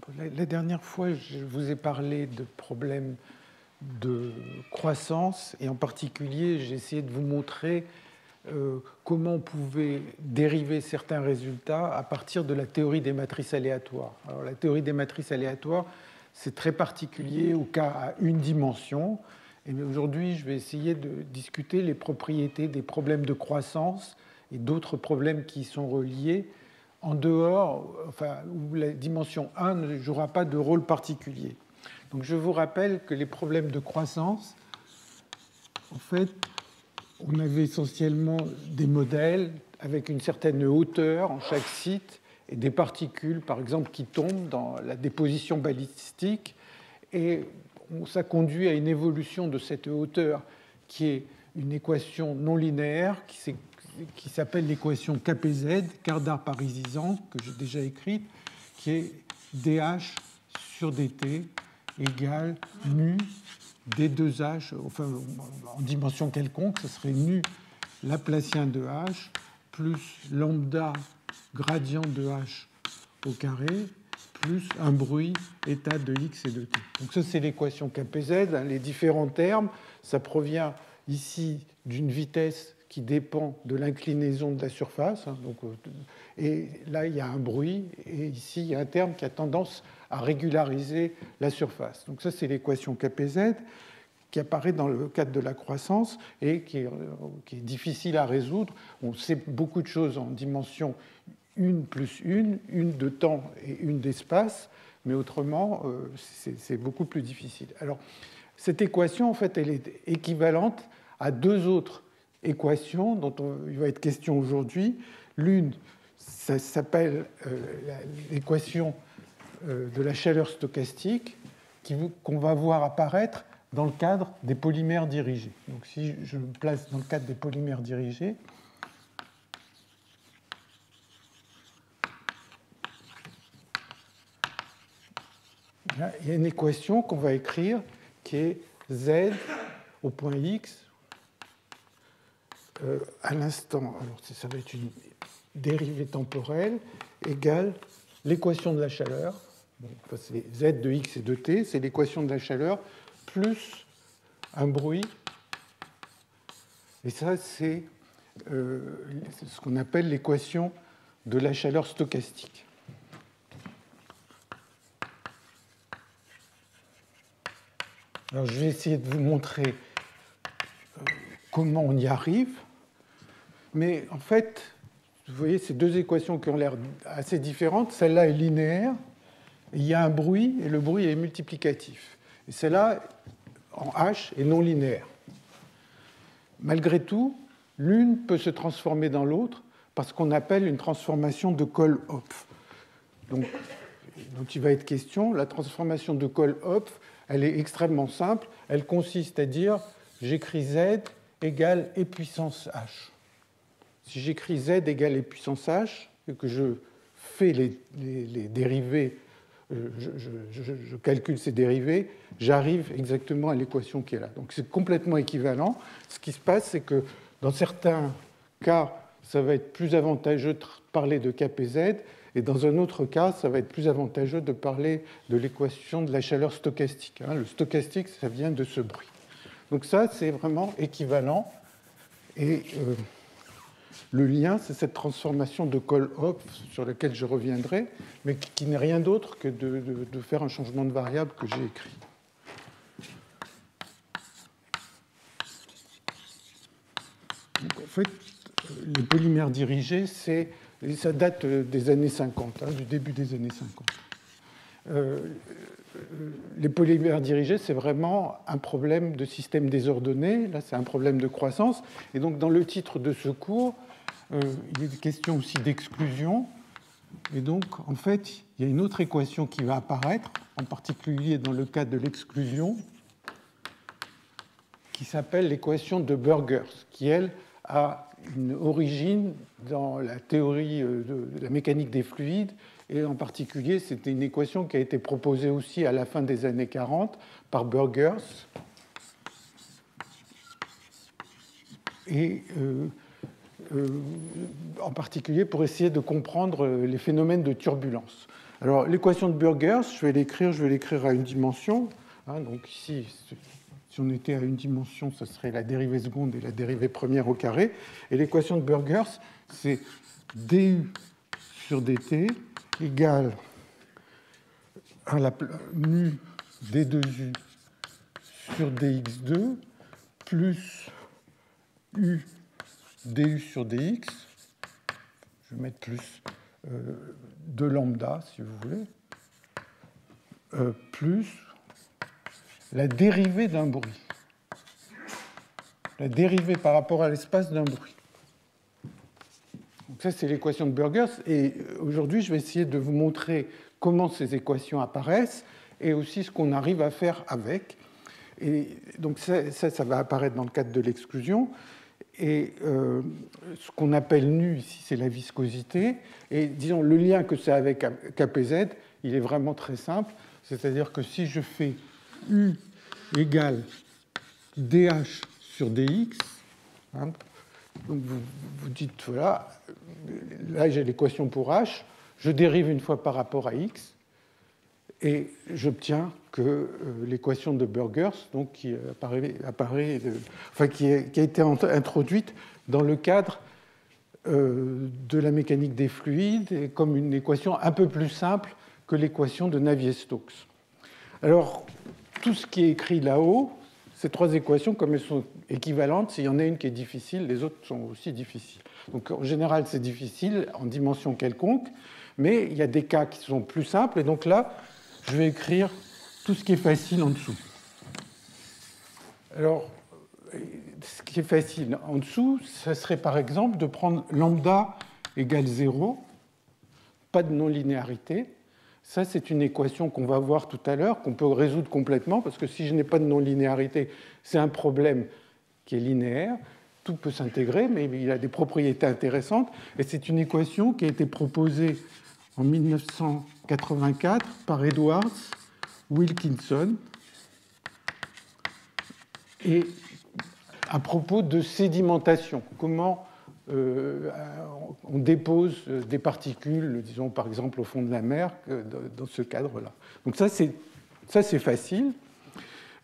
La dernière fois, je vous ai parlé de problèmes de croissance et en particulier, j'ai essayé de vous montrer comment on pouvait dériver certains résultats à partir de la théorie des matrices aléatoires. Alors, la théorie des matrices aléatoires, c'est très particulier au cas à une dimension. Et aujourd'hui, je vais essayer de discuter les propriétés des problèmes de croissance et d'autres problèmes qui y sont reliés en dehors, enfin, où la dimension 1 ne jouera pas de rôle particulier. Donc je vous rappelle que les problèmes de croissance, en fait, on avait essentiellement des modèles avec une certaine hauteur en chaque site et des particules, par exemple, qui tombent dans la déposition balistique. Et ça conduit à une évolution de cette hauteur qui est une équation non linéaire qui s'appelle l'équation KPZ, quart d'arc parisisant, que j'ai déjà écrite, qui est dH sur dt égale mu d2h, enfin en dimension quelconque, ce serait nu laplacien de h plus lambda gradient de h au carré plus un bruit état de x et de t. Donc ça, c'est l'équation KPZ. Les différents termes, ça provient ici d'une vitesse qui dépend de l'inclinaison de la surface. Donc, et là, il y a un bruit, et ici, il y a un terme qui a tendance à régulariser la surface. Donc ça, c'est l'équation KPZ qui apparaît dans le cadre de la croissance et qui est difficile à résoudre. On sait beaucoup de choses en dimension 1 plus 1, une de temps et une d'espace, mais autrement, c'est beaucoup plus difficile. Alors, cette équation, en fait, elle est équivalente à deux autres équations dont il va être question aujourd'hui. L'une, ça s'appelle l'équation de la chaleur stochastique qu'on va voir apparaître dans le cadre des polymères dirigés. Donc si je me place dans le cadre des polymères dirigés, là, il y a une équation qu'on va écrire qui est Z au point X à l'instant, alors ça va être une dérivée temporelle égale l'équation de la chaleur, enfin, c'est Z de X et de T, c'est l'équation de la chaleur plus un bruit, et ça c'est ce qu'on appelle l'équation de la chaleur stochastique. Alors je vais essayer de vous montrer comment on y arrive. Mais en fait, vous voyez ces deux équations qui ont l'air assez différentes. Celle-là est linéaire, il y a un bruit, et le bruit est multiplicatif. Et celle-là, en H, est non linéaire. Malgré tout, l'une peut se transformer dans l'autre par ce qu'on appelle une transformation de Kohl-Hopf. Donc, dont il va être question, la transformation de Kohl-Hopf, elle est extrêmement simple. Elle consiste à dire, j'écris Z égale E puissance H. Si j'écris Z égale E puissance H, et que je fais les dérivés, je calcule ces dérivés, j'arrive exactement à l'équation qui est là. Donc c'est complètement équivalent. Ce qui se passe, c'est que dans certains cas, ça va être plus avantageux de parler de KPZ, et dans un autre cas, ça va être plus avantageux de parler de l'équation de la chaleur stochastique. Le stochastique, ça vient de ce bruit. Donc ça, c'est vraiment équivalent. Et le lien, c'est cette transformation de Kohl-Hopf sur laquelle je reviendrai, mais qui n'est rien d'autre que de faire un changement de variable que j'ai écrit. Donc, en fait, les polymères dirigés, ça date des années 50, du début des années 50. Les polymères dirigés, c'est vraiment un problème de système désordonné. Là, c'est un problème de croissance. Et donc, dans le titre de ce cours, il est question aussi d'exclusion. Et donc, en fait, il y a une autre équation qui va apparaître, en particulier dans le cas de l'exclusion, qui s'appelle l'équation de Burgers, qui, elle, a une origine dans la théorie de la mécanique des fluides. Et en particulier, c'était une équation qui a été proposée aussi à la fin des années 40 par Burgers. Et en particulier pour essayer de comprendre les phénomènes de turbulence. Alors, l'équation de Burgers, je vais l'écrire à une dimension. Hein, donc ici, si on était à une dimension, ce serait la dérivée seconde et la dérivée première au carré. Et l'équation de Burgers, c'est du sur dt égale à la mu d2u sur dx2 plus u du sur dx. Je vais mettre plus 2 lambda, si vous voulez, plus la dérivée d'un bruit. La dérivée par rapport à l'espace d'un bruit. Donc ça, c'est l'équation de Burgers. Et aujourd'hui, je vais essayer de vous montrer comment ces équations apparaissent et aussi ce qu'on arrive à faire avec. Et donc ça va apparaître dans le cadre de l'exclusion. Et ce qu'on appelle nu ici, c'est la viscosité. Et disons, le lien que c'est avec Kpz, il est vraiment très simple. C'est-à-dire que si je fais U égale dH sur dx, hein, donc vous dites, voilà, là j'ai l'équation pour H, je dérive une fois par rapport à x, et j'obtiens que l'équation de Burgers, donc, qui a été introduite dans le cadre de la mécanique des fluides, et comme une équation un peu plus simple que l'équation de Navier-Stokes. Alors, tout ce qui est écrit là-haut, ces trois équations, comme elles sont équivalentes, s'il y en a une qui est difficile, les autres sont aussi difficiles. Donc, en général, c'est difficile en dimension quelconque, mais il y a des cas qui sont plus simples, et donc là, je vais écrire tout ce qui est facile en dessous. Alors, ce qui est facile en dessous, ça serait par exemple de prendre lambda égale 0, pas de non-linéarité. Ça, c'est une équation qu'on va voir tout à l'heure, qu'on peut résoudre complètement, parce que si je n'ai pas de non-linéarité, c'est un problème qui est linéaire. Tout peut s'intégrer, mais il a des propriétés intéressantes. Et c'est une équation qui a été proposée en 1984 par Edwards Wilkinson, et à propos de sédimentation, comment on dépose des particules, disons par exemple au fond de la mer, dans ce cadre-là. Donc ça c'est facile.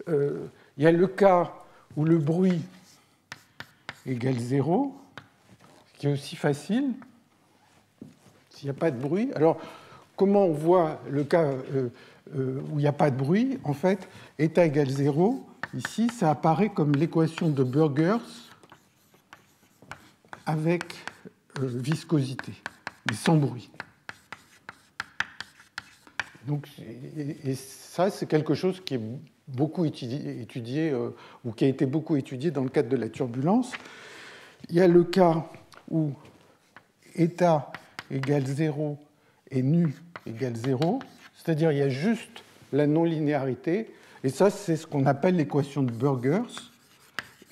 Il y a le cas où le bruit égale 0, qui est aussi facile, s'il n'y a pas de bruit. Alors, comment on voit le cas où il n'y a pas de bruit? En fait, état égale 0, ici, ça apparaît comme l'équation de Burgers avec viscosité, mais sans bruit. Donc, et ça, c'est quelque chose qui est beaucoup étudié ou qui a été beaucoup étudié dans le cadre de la turbulence. Il y a le cas où état égale 0 et nu égale 0, c'est-à-dire il y a juste la non-linéarité, et ça, c'est ce qu'on appelle l'équation de Burgers.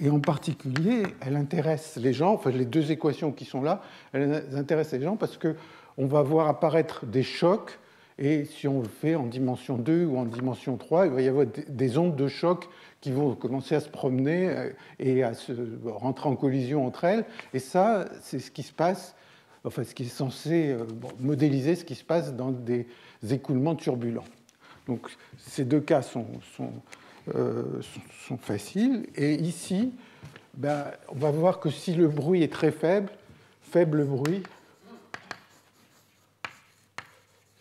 Et en particulier, elle intéresse les gens, enfin les deux équations qui sont là, elles intéressent les gens parce qu'on va voir apparaître des chocs, et si on le fait en dimension 2 ou en dimension 3, il va y avoir des ondes de choc qui vont commencer à se promener et à se rentrer en collision entre elles. Et ça, c'est ce qui se passe, enfin ce qui est censé modéliser ce qui se passe dans des écoulements turbulents. Donc ces deux cas sont faciles. Et ici, on va voir que si le bruit est très faible, faible bruit,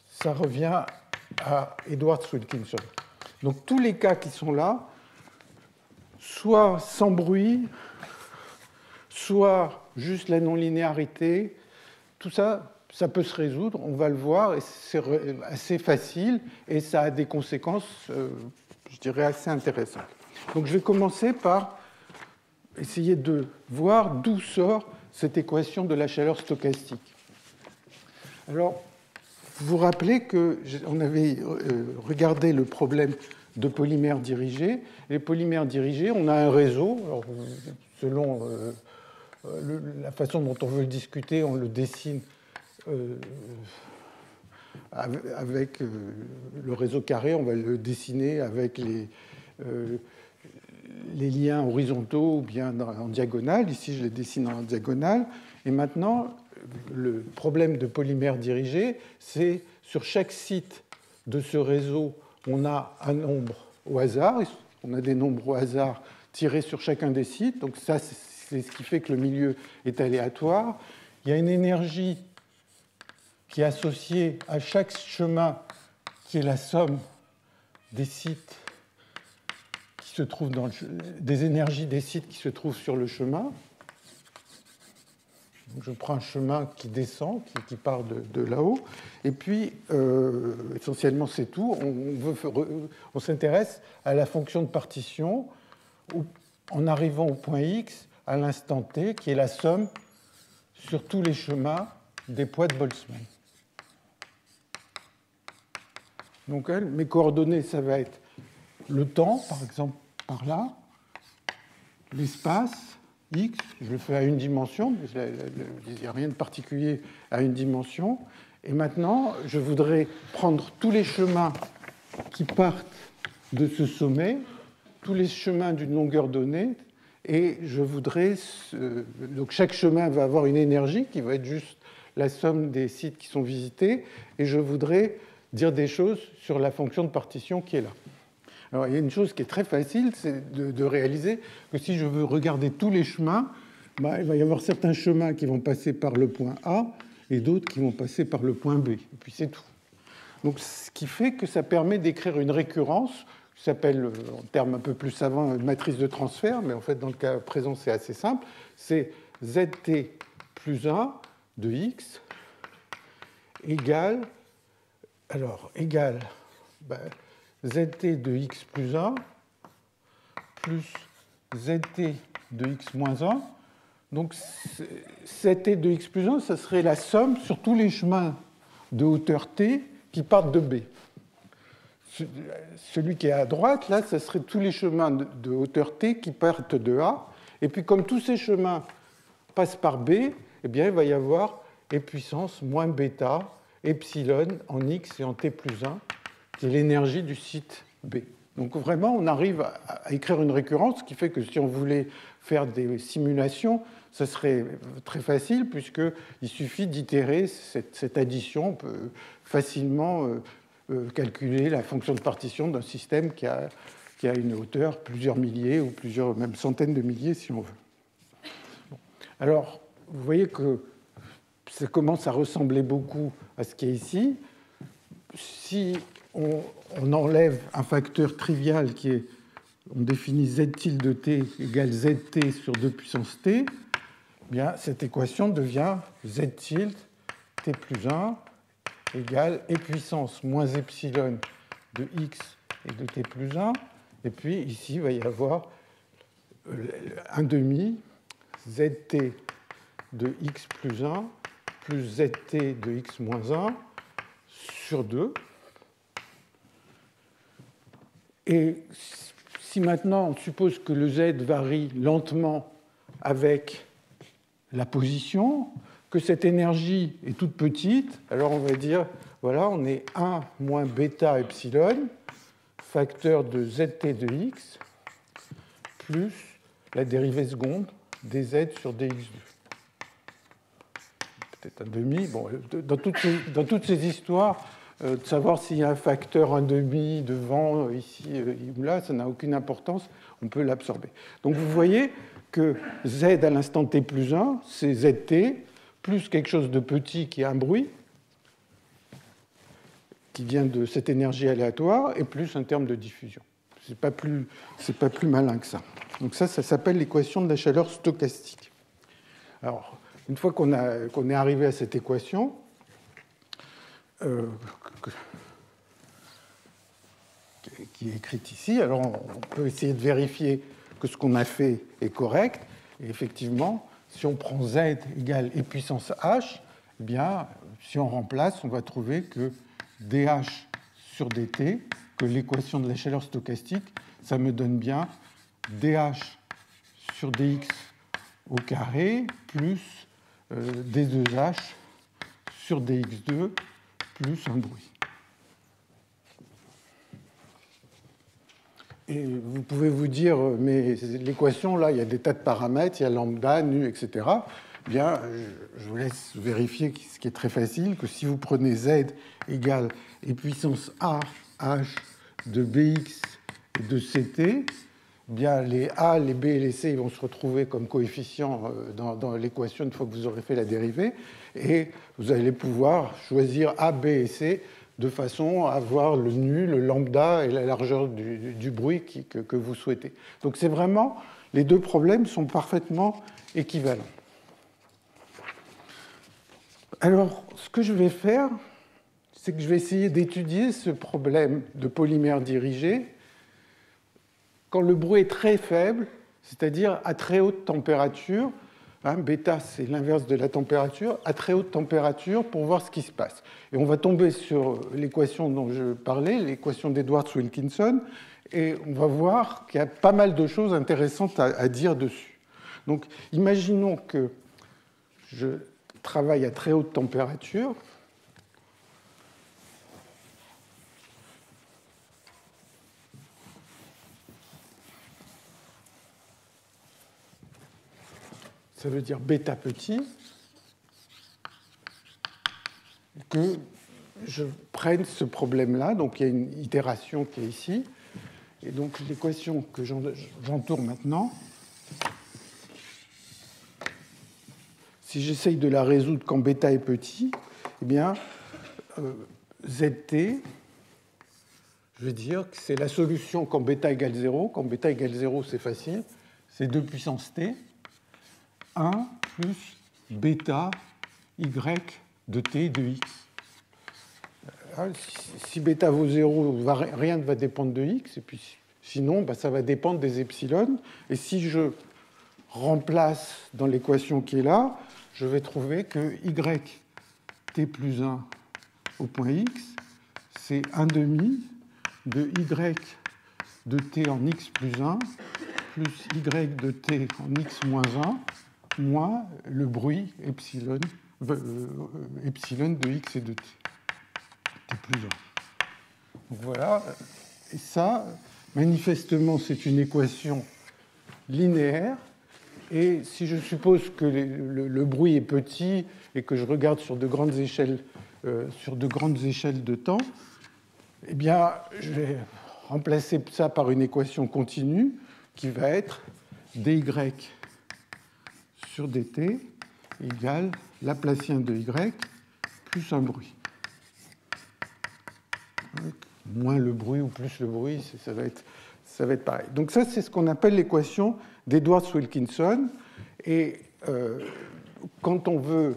ça revient à Edwards-Wilkinson. Donc tous les cas qui sont là, soit sans bruit, soit juste la non-linéarité, tout ça, ça peut se résoudre, on va le voir, et c'est assez facile, et ça a des conséquences, je dirais, assez intéressantes. Donc je vais commencer par essayer de voir d'où sort cette équation de la chaleur stochastique. Alors, vous vous rappelez qu'on avait regardé le problème de polymères dirigés. Les polymères dirigés, on a un réseau. Alors, selon la façon dont on veut le discuter, on le dessine avec le réseau carré, on va le dessiner avec les liens horizontaux ou bien en diagonale. Ici, je les dessine en diagonale. Et maintenant, le problème de polymère dirigé, c'est sur chaque site de ce réseau, on a un nombre au hasard. On a des nombres au hasard tirés sur chacun des sites. Donc ça, c'est ce qui fait que le milieu est aléatoire. Il y a une énergie qui est associée à chaque chemin, qui est la somme des sites qui se trouvent des énergies des sites qui se trouvent sur le chemin. Donc je prends un chemin qui descend, qui part de là-haut. Et puis, essentiellement, c'est tout. On s'intéresse à la fonction de partition en arrivant au point X à l'instant T, qui est la somme sur tous les chemins des poids de Boltzmann. Donc, mes coordonnées, ça va être le temps, par exemple, par là, l'espace, X, je le fais à une dimension, il n'y a rien de particulier à une dimension. Et maintenant, je voudrais prendre tous les chemins qui partent de ce sommet, tous les chemins d'une longueur donnée, et je voudrais... Donc chaque chemin va avoir une énergie qui va être juste la somme des sites qui sont visités, et je voudrais dire des choses sur la fonction de partition qui est là. Alors, il y a une chose qui est très facile, c'est de réaliser que si je veux regarder tous les chemins, il va y avoir certains chemins qui vont passer par le point A et d'autres qui vont passer par le point B. Et puis c'est tout. Donc, ce qui fait que ça permet d'écrire une récurrence qui s'appelle, en termes un peu plus savants, une matrice de transfert, mais en fait, dans le cas présent, c'est assez simple. C'est ZT plus 1 de X égale ZT de X plus 1 plus ZT de X moins 1. Donc, ZT de X plus 1, ça serait la somme sur tous les chemins de hauteur T qui partent de B. Celui qui est à droite, là, ça serait tous les chemins de hauteur T qui partent de A. Et puis, comme tous ces chemins passent par B, eh bien, il va y avoir E puissance moins bêta, epsilon en X et en T plus 1, qui est l'énergie du site B. Donc vraiment, on arrive à écrire une récurrence, ce qui fait que si on voulait faire des simulations, ce serait très facile, puisqu'il suffit d'itérer cette addition. On peut facilement calculer la fonction de partition d'un système qui a une hauteur plusieurs milliers ou plusieurs, même centaines de milliers, si on veut. Bon. Alors, vous voyez que ça commence à ressembler beaucoup à ce qui est ici. Si on enlève un facteur trivial qui est, on définit z tilde t égale zt sur 2 puissance t, eh bien, cette équation devient z tilde t plus 1 égale e puissance moins epsilon de x et de t plus 1. Et puis ici, il va y avoir un demi zt de x plus 1 plus zt de x moins 1 sur 2. Et si maintenant on suppose que le z varie lentement avec la position, que cette énergie est toute petite, alors on va dire, voilà, on est 1 moins bêta epsilon, facteur de zt de x, plus la dérivée seconde dz sur dx2. Peut-être un demi. Bon, dans toutes ces histoires, de savoir s'il y a un facteur 1,5 devant, ici ou là, ça n'a aucune importance, on peut l'absorber. Donc vous voyez que z à l'instant t plus 1, c'est zt, plus quelque chose de petit qui est un bruit, qui vient de cette énergie aléatoire, et plus un terme de diffusion. C'est pas plus malin que ça. Donc ça s'appelle l'équation de la chaleur stochastique. Alors, une fois qu'on est arrivé à cette équation, qui est écrite ici, alors on peut essayer de vérifier que ce qu'on a fait est correct. Et effectivement, si on prend z égale e puissance h, eh bien, si on remplace, on va trouver que dh sur dt, que l'équation de la chaleur stochastique, ça me donne bien dh sur dx au carré plus d2h sur dx2 plus un bruit. Et vous pouvez vous dire, mais l'équation, là, il y a des tas de paramètres, il y a lambda, nu, etc. bien, je vous laisse vérifier ce qui est très facile, que si vous prenez z égale et puissance a h de bx et de ct, bien les a, les b et les c ils vont se retrouver comme coefficients dans l'équation une fois que vous aurez fait la dérivée, et vous allez pouvoir choisir a, b et c de façon à avoir le nu, le lambda et la largeur du bruit que vous souhaitez. Donc c'est vraiment, les deux problèmes sont parfaitement équivalents. Alors, ce que je vais faire, c'est que je vais essayer d'étudier ce problème de polymère dirigé quand le bruit est très faible, c'est-à-dire à très haute température. Bêta, c'est l'inverse de la température, à très haute température pour voir ce qui se passe. Et on va tomber sur l'équation dont je parlais, l'équation d'Edwards-Wilkinson, et on va voir qu'il y a pas mal de choses intéressantes à dire dessus. Donc, imaginons que je travaille à très haute température. Ça veut dire bêta petit, que je prenne ce problème-là. Donc il y a une itération qui est ici. Et donc l'équation que j'entoure maintenant, si j'essaye de la résoudre quand bêta est petit, eh bien, ZT, je vais dire que c'est la solution quand bêta égale 0. Quand bêta égale 0, c'est facile. C'est 2 puissance t. 1 plus bêta y de t de x. Si bêta vaut 0, rien ne va dépendre de x, et puis sinon, ça va dépendre des epsilon. Et si je remplace dans l'équation qui est là, je vais trouver que y t plus 1 au point x, c'est 1 demi de y de t en x plus 1 plus y de t en x moins 1 moins le bruit epsilon de x et de t. T plus 1. Donc voilà. Et ça, manifestement, c'est une équation linéaire. Et si je suppose que le bruit est petit et que je regarde sur de grandes échelles de temps, eh bien, je vais remplacer ça par une équation continue qui va être dy sur dt égale Laplacien de y plus un bruit. Moins le bruit ou plus le bruit, ça va être pareil. Donc ça, c'est ce qu'on appelle l'équation d'Edwards-Wilkinson. Et quand on veut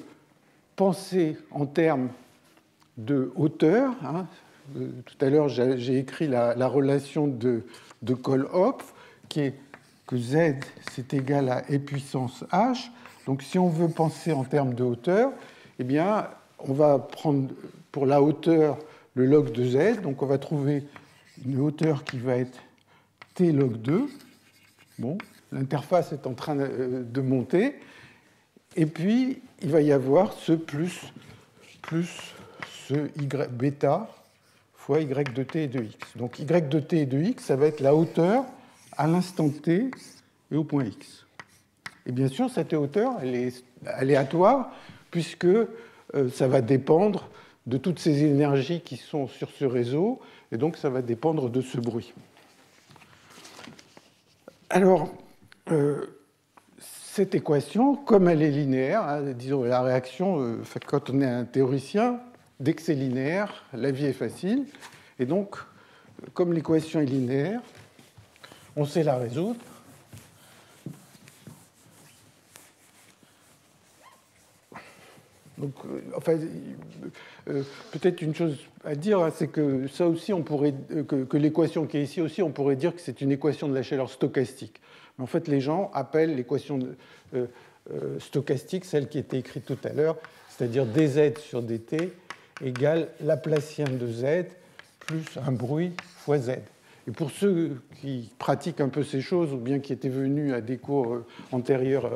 penser en termes de hauteur, tout à l'heure j'ai écrit la relation de Kohl-Hopf, qui est que z c'est égal à e puissance h. Donc si on veut penser en termes de hauteur, eh bien, on va prendre pour la hauteur le log de z. Donc on va trouver une hauteur qui va être t log 2. Bon, l'interface est en train de monter. Et puis, il va y avoir ce plus ce y bêta fois y de t et de x. Donc y de t et de x, ça va être la hauteur à l'instant t et au point x. Et bien sûr, cette hauteur, elle est aléatoire, puisque ça va dépendre de toutes ces énergies qui sont sur ce réseau, et donc ça va dépendre de ce bruit. Alors, cette équation, comme elle est linéaire, disons la réaction, quand on est un théoricien, dès que c'est linéaire, la vie est facile. Et donc, comme l'équation est linéaire, on sait la résoudre. Donc, peut-être une chose à dire, c'est que ça aussi, on pourrait, que l'équation qui est ici aussi, on pourrait dire que c'est une équation de la chaleur stochastique. Mais en fait, les gens appellent l'équation stochastique, celle qui était écrite tout à l'heure, c'est-à-dire dz sur dt égale Laplacien de z plus un bruit fois z. Et pour ceux qui pratiquent un peu ces choses, ou bien qui étaient venus à des cours antérieurs,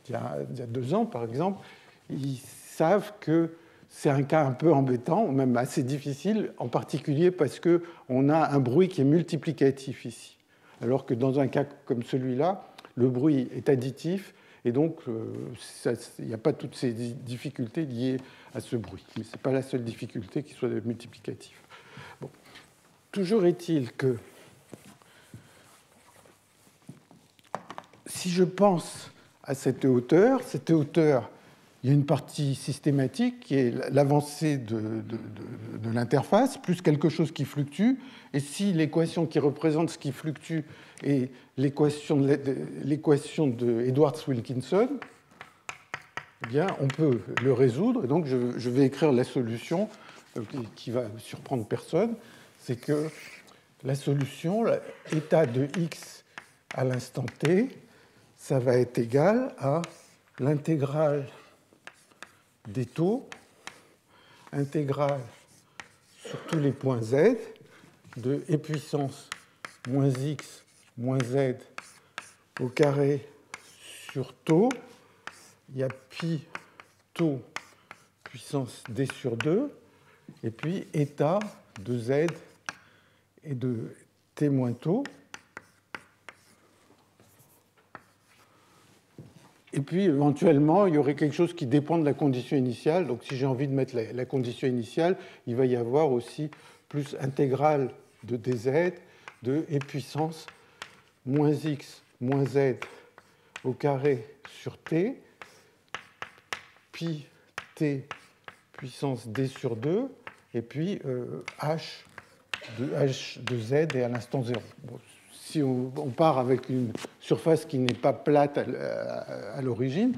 il y a 2 ans par exemple, ils savent que c'est un cas un peu embêtant, même assez difficile, en particulier parce qu'on a un bruit qui est multiplicatif ici. Alors que dans un cas comme celui-là, le bruit est additif Et donc, il n'y a pas toutes ces difficultés liées à ce bruit. Mais ce n'est pas la seule difficulté qui soit multiplicatif. Bon. Toujours est-il que si je pense à cette hauteur, il y a une partie systématique qui est l'avancée de l'interface, plus quelque chose qui fluctue. Et si l'équation qui représente ce qui fluctue est l'équation de Edwards-Wilkinson, eh bien, on peut le résoudre. Et donc, je vais écrire la solution qui va surprendre personne. C'est que la solution, l'état de x à l'instant t, ça va être égal à l'intégrale des taux, intégrale sur tous les points z, de e puissance moins x moins z au carré sur taux. Il y a pi taux puissance d sur 2, et puis état de z et de t moins taux. Et puis, éventuellement, il y aurait quelque chose qui dépend de la condition initiale. Donc, si j'ai envie de mettre la condition initiale, il va y avoir aussi plus intégrale de dz de e puissance moins x moins z au carré sur t, pi t puissance d sur 2, et puis h de z est à l'instant 0. Bon, si on part avec une surface qui n'est pas plate à l'origine,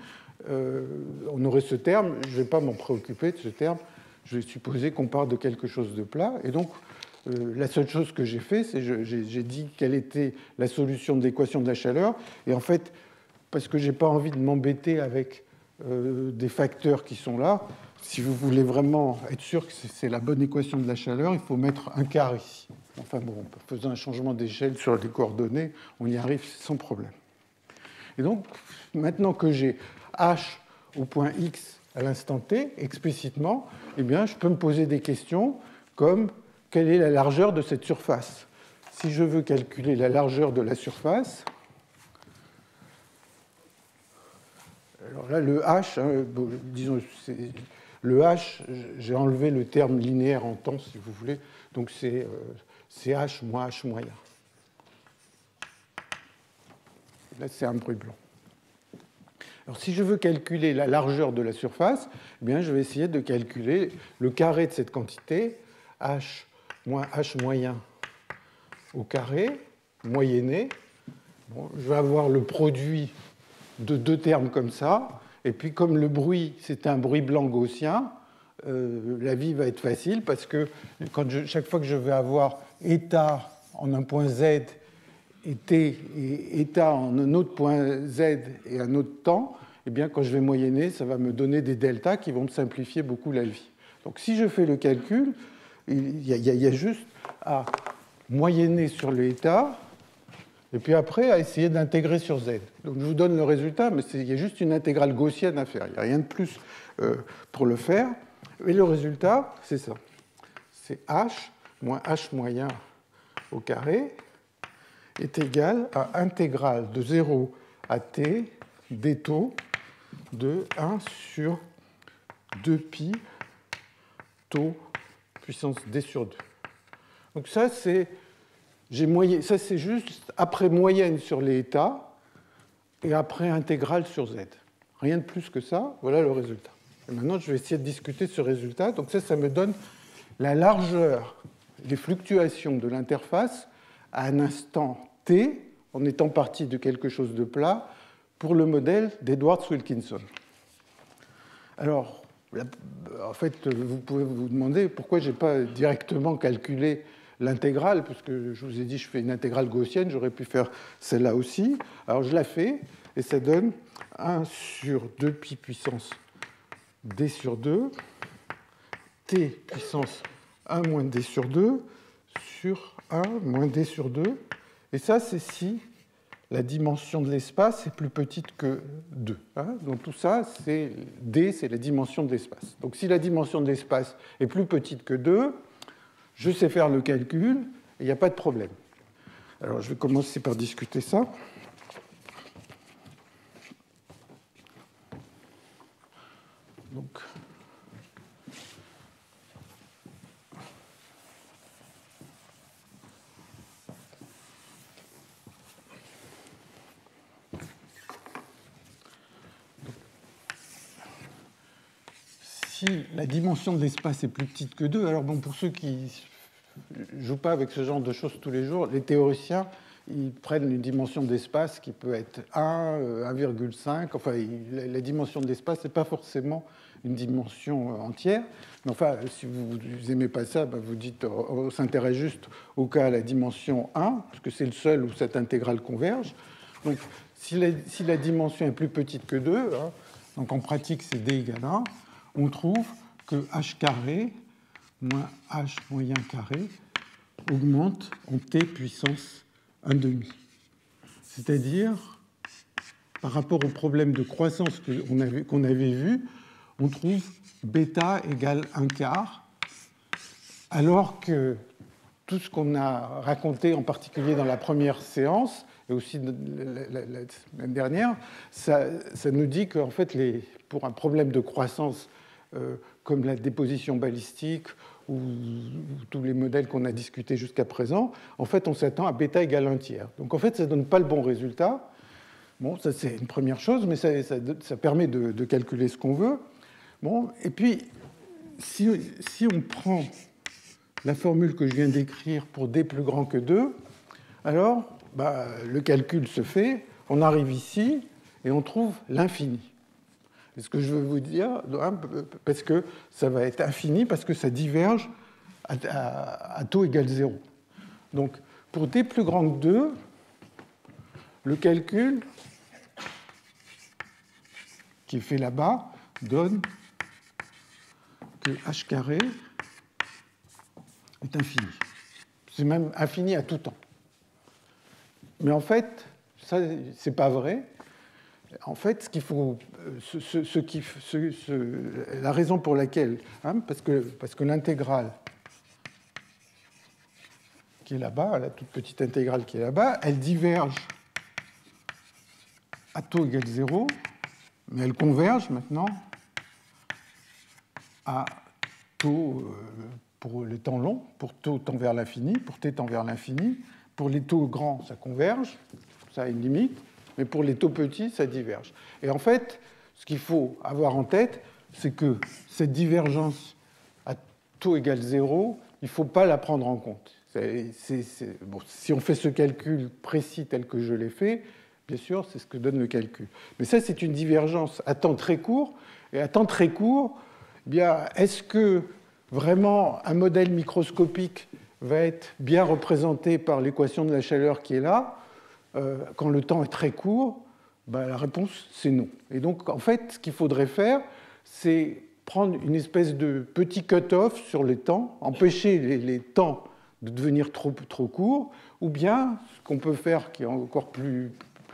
on aurait ce terme. Je ne vais pas m'en préoccuper de ce terme. Je vais supposer qu'on part de quelque chose de plat. Et donc, la seule chose que j'ai fait, c'est que j'ai dit quelle était la solution de l'équation de la chaleur. Et en fait, parce que je n'ai pas envie de m'embêter avec des facteurs qui sont là, si vous voulez vraiment être sûr que c'est la bonne équation de la chaleur, il faut mettre un quart ici. Enfin bon, en faisant un changement d'échelle sur les coordonnées, on y arrive sans problème. Et donc, maintenant que j'ai h au point x à l'instant t, explicitement, eh bien, je peux me poser des questions comme quelle est la largeur de cette surface. Si je veux calculer la largeur de la surface, alors là, le h, disons, le h, j'ai enlevé le terme linéaire en temps, si vous voulez, donc c'est h moins h moyen. Là, c'est un bruit blanc. Alors, si je veux calculer la largeur de la surface, eh bien, je vais essayer de calculer le carré de cette quantité, h moins h moyen au carré, moyenné. Bon, je vais avoir le produit de deux termes comme ça. Et puis, comme le bruit, c'est un bruit blanc gaussien, la vie va être facile parce que chaque fois que je vais avoir état en un point z et t et état en un autre point z et un autre temps, eh bien, quand je vais moyenner, ça va me donner des deltas qui vont me simplifier beaucoup la vie. Donc, si je fais le calcul, il y a juste à moyenner sur le état, et puis après, à essayer d'intégrer sur z. Donc je vous donne le résultat, mais il y a juste une intégrale gaussienne à faire. Il n'y a rien de plus pour le faire. Et le résultat, c'est ça. C'est h moins h moyen au carré est égal à intégrale de 0 à t des taux de 1 sur 2pi taux puissance d sur 2. Donc ça, c'est juste après moyenne sur les états et après intégrale sur z. Rien de plus que ça, voilà le résultat. Et maintenant, je vais essayer de discuter de ce résultat. Donc ça me donne la largeur, les fluctuations de l'interface à un instant t, en étant parti de quelque chose de plat, pour le modèle d'Edwards-Wilkinson. Alors, en fait, vous pouvez vous demander pourquoi je n'ai pas directement calculé l'intégrale, puisque je vous ai dit je fais une intégrale gaussienne, j'aurais pu faire celle-là aussi. Alors je la fais, et ça donne 1 sur 2pi puissance d sur 2, t puissance 1 moins d sur 2, sur 1 moins d sur 2. Et ça, c'est si la dimension de l'espace est plus petite que 2. Donc tout ça, d, c'est la dimension de l'espace. Donc si la dimension de l'espace est plus petite que 2, je sais faire le calcul, et il n'y a pas de problème. Alors je vais commencer par discuter ça. Donc, si la dimension de l'espace est plus petite que 2, alors bon, pour ceux qui ne jouent pas avec ce genre de choses tous les jours, les théoriciens, ils prennent une dimension d'espace qui peut être 1, 1,5. Enfin, la dimension de l'espace n'est pas forcément une dimension entière. Mais enfin, si vous n'aimez pas ça, ben vous dites on s'intéresse juste au cas à la dimension 1, parce que c'est le seul où cette intégrale converge. Donc, si la dimension est plus petite que 2, hein, donc en pratique c'est d égale 1, on trouve que h carré moins h moyen carré augmente en t puissance 1,5. C'est-à-dire, par rapport au problème de croissance qu'on avait vu, on trouve bêta égale 1/4, alors que tout ce qu'on a raconté, en particulier dans la première séance, et aussi la semaine dernière, ça nous dit qu'en fait, pour un problème de croissance comme la déposition balistique ou tous les modèles qu'on a discutés jusqu'à présent, en fait, on s'attend à bêta égale 1/3. Donc, en fait, ça ne donne pas le bon résultat. Bon, ça, c'est une première chose, mais ça permet de calculer ce qu'on veut. Bon, et puis, si on prend la formule que je viens d'écrire pour d plus grand que 2, alors le calcul se fait, on arrive ici et on trouve l'infini. C'est ce que je veux vous dire, parce que ça va être infini, parce que ça diverge à taux égal 0. Donc, pour d plus grand que 2, le calcul qui est fait là-bas donne que h carré est infini. C'est même infini à tout temps. Mais en fait, ça, c'est pas vrai. En fait, ce qu'il faut, la raison pour laquelle, hein, parce que l'intégrale qui est là-bas, la toute petite intégrale qui est là-bas, elle diverge à taux égal 0, mais elle converge maintenant à taux pour les temps longs, pour taux tend vers l'infini, pour t tend vers l'infini. Pour les taux grands, ça converge, ça a une limite, mais pour les taux petits, ça diverge. Et en fait, ce qu'il faut avoir en tête, c'est que cette divergence à taux égal 0, il ne faut pas la prendre en compte. Bon, si on fait ce calcul précis tel que je l'ai fait, bien sûr, c'est ce que donne le calcul. Mais ça, c'est une divergence à temps très court. Et à temps très court, eh bien, est-ce que vraiment un modèle microscopique va être bien représenté par l'équation de la chaleur qui est là, quand le temps est très court? La réponse, c'est non. Et donc, en fait, ce qu'il faudrait faire, c'est prendre une espèce de petit cut-off sur les temps, empêcher les temps de devenir trop courts, ou bien, ce qu'on peut faire, qui est encore plus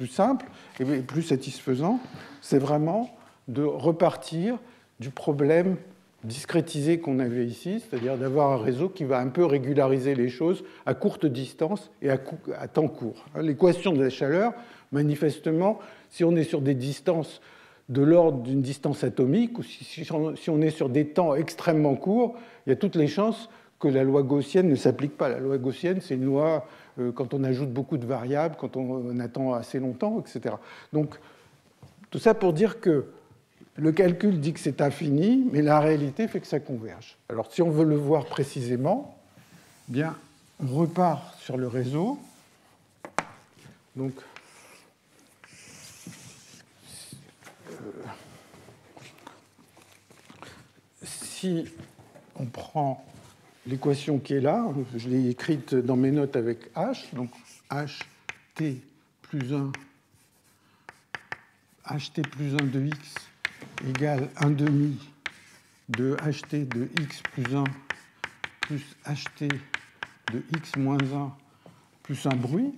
simple et plus satisfaisant, c'est vraiment de repartir du problème discrétisé qu'on avait ici, c'est-à-dire d'avoir un réseau qui va un peu régulariser les choses à courte distance et à temps court. L'équation de la chaleur, manifestement, si on est sur des distances de l'ordre d'une distance atomique, ou si on est sur des temps extrêmement courts, il y a toutes les chances que la loi gaussienne ne s'applique pas. La loi gaussienne, c'est une loi quand on ajoute beaucoup de variables, quand on attend assez longtemps, etc. Donc, tout ça pour dire que le calcul dit que c'est infini, mais la réalité fait que ça converge. Alors, si on veut le voir précisément, bien, on repart sur le réseau. Donc, si on prend l'équation qui est là, je l'ai écrite dans mes notes avec h, donc ht plus 1 de x égale 1/2 de ht de x plus 1 plus ht de x moins 1 plus un bruit.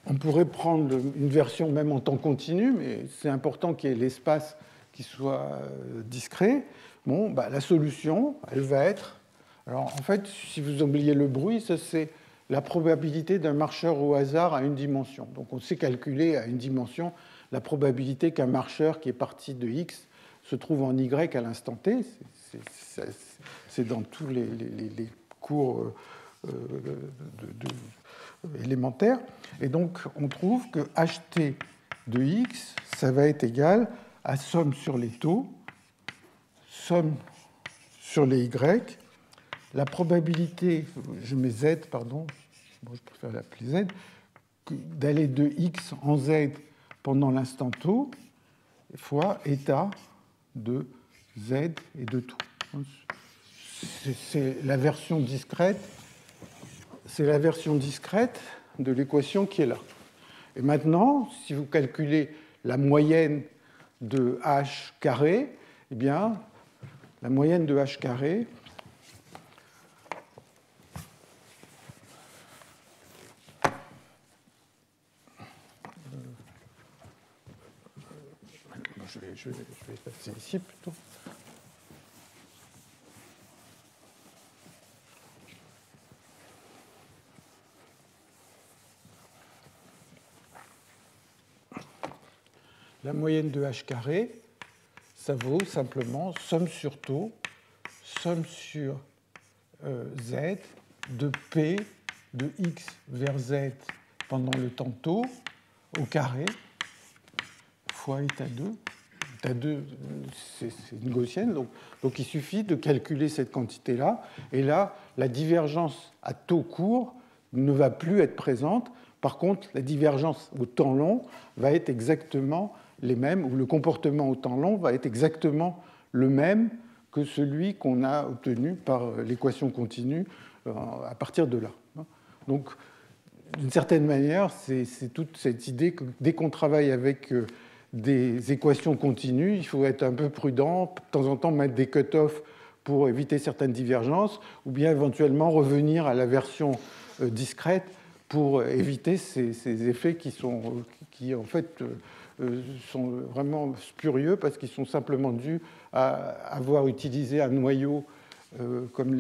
On pourrait prendre une version même en temps continu, mais c'est important qu'il y ait l'espace qui soit discret. Bon, la solution, elle va être... Alors, en fait, si vous oubliez le bruit, ça, c'est la probabilité d'un marcheur au hasard à une dimension. Donc, on sait calculer à une dimension la probabilité qu'un marcheur qui est parti de X se trouve en Y à l'instant T. C'est dans tous les cours élémentaires. Et donc, on trouve que HT de X, ça va être égal à somme sur les taux, somme sur les Y. La probabilité, je mets Z, pardon, bon, je préfère l'appeler Z, d'aller de X en Z pendant l'instant taux, fois état de Z et de taux. C'est la version discrète, de l'équation qui est là. Et maintenant, si vous calculez la moyenne de H carré, eh bien, la moyenne de H carré, je vais passer ici plutôt. La moyenne de H carré, ça vaut simplement somme sur taux, somme sur Z de P de X vers Z pendant le temps taux au carré fois état 2. État 2, c'est une gaussienne, donc il suffit de calculer cette quantité-là. Et là, la divergence à taux court ne va plus être présente. Par contre, la divergence au temps long va être exactement les mêmes, ou le comportement au temps long va être exactement le même que celui qu'on a obtenu par l'équation continue à partir de là. Donc, d'une certaine manière, c'est toute cette idée que dès qu'on travaille avec des équations continues, il faut être un peu prudent, de temps en temps mettre des cut-offs pour éviter certaines divergences, ou bien éventuellement revenir à la version discrète pour éviter ces effets qui en fait sont vraiment spurieux parce qu'ils sont simplement dus à avoir utilisé un noyau comme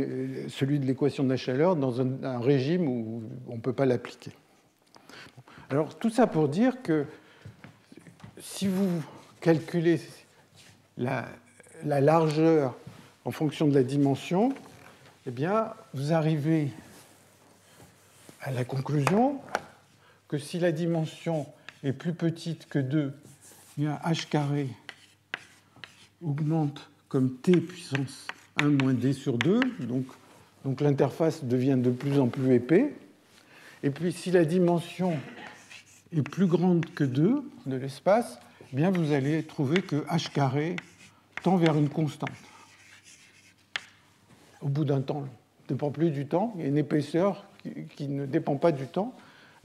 celui de l'équation de la chaleur dans un régime où on ne peut pas l'appliquer. Alors tout ça pour dire que si vous calculez la largeur en fonction de la dimension, eh bien, vous arrivez à la conclusion que si la dimension est plus petite que 2, eh bien h carré augmente comme t puissance 1 moins d sur 2, donc l'interface devient de plus en plus épais. Et puis si la dimension est plus grande que 2 de l'espace, eh bien vous allez trouver que h carré tend vers une constante au bout d'un temps long. Ne dépend plus du temps, il y a une épaisseur qui ne dépend pas du temps.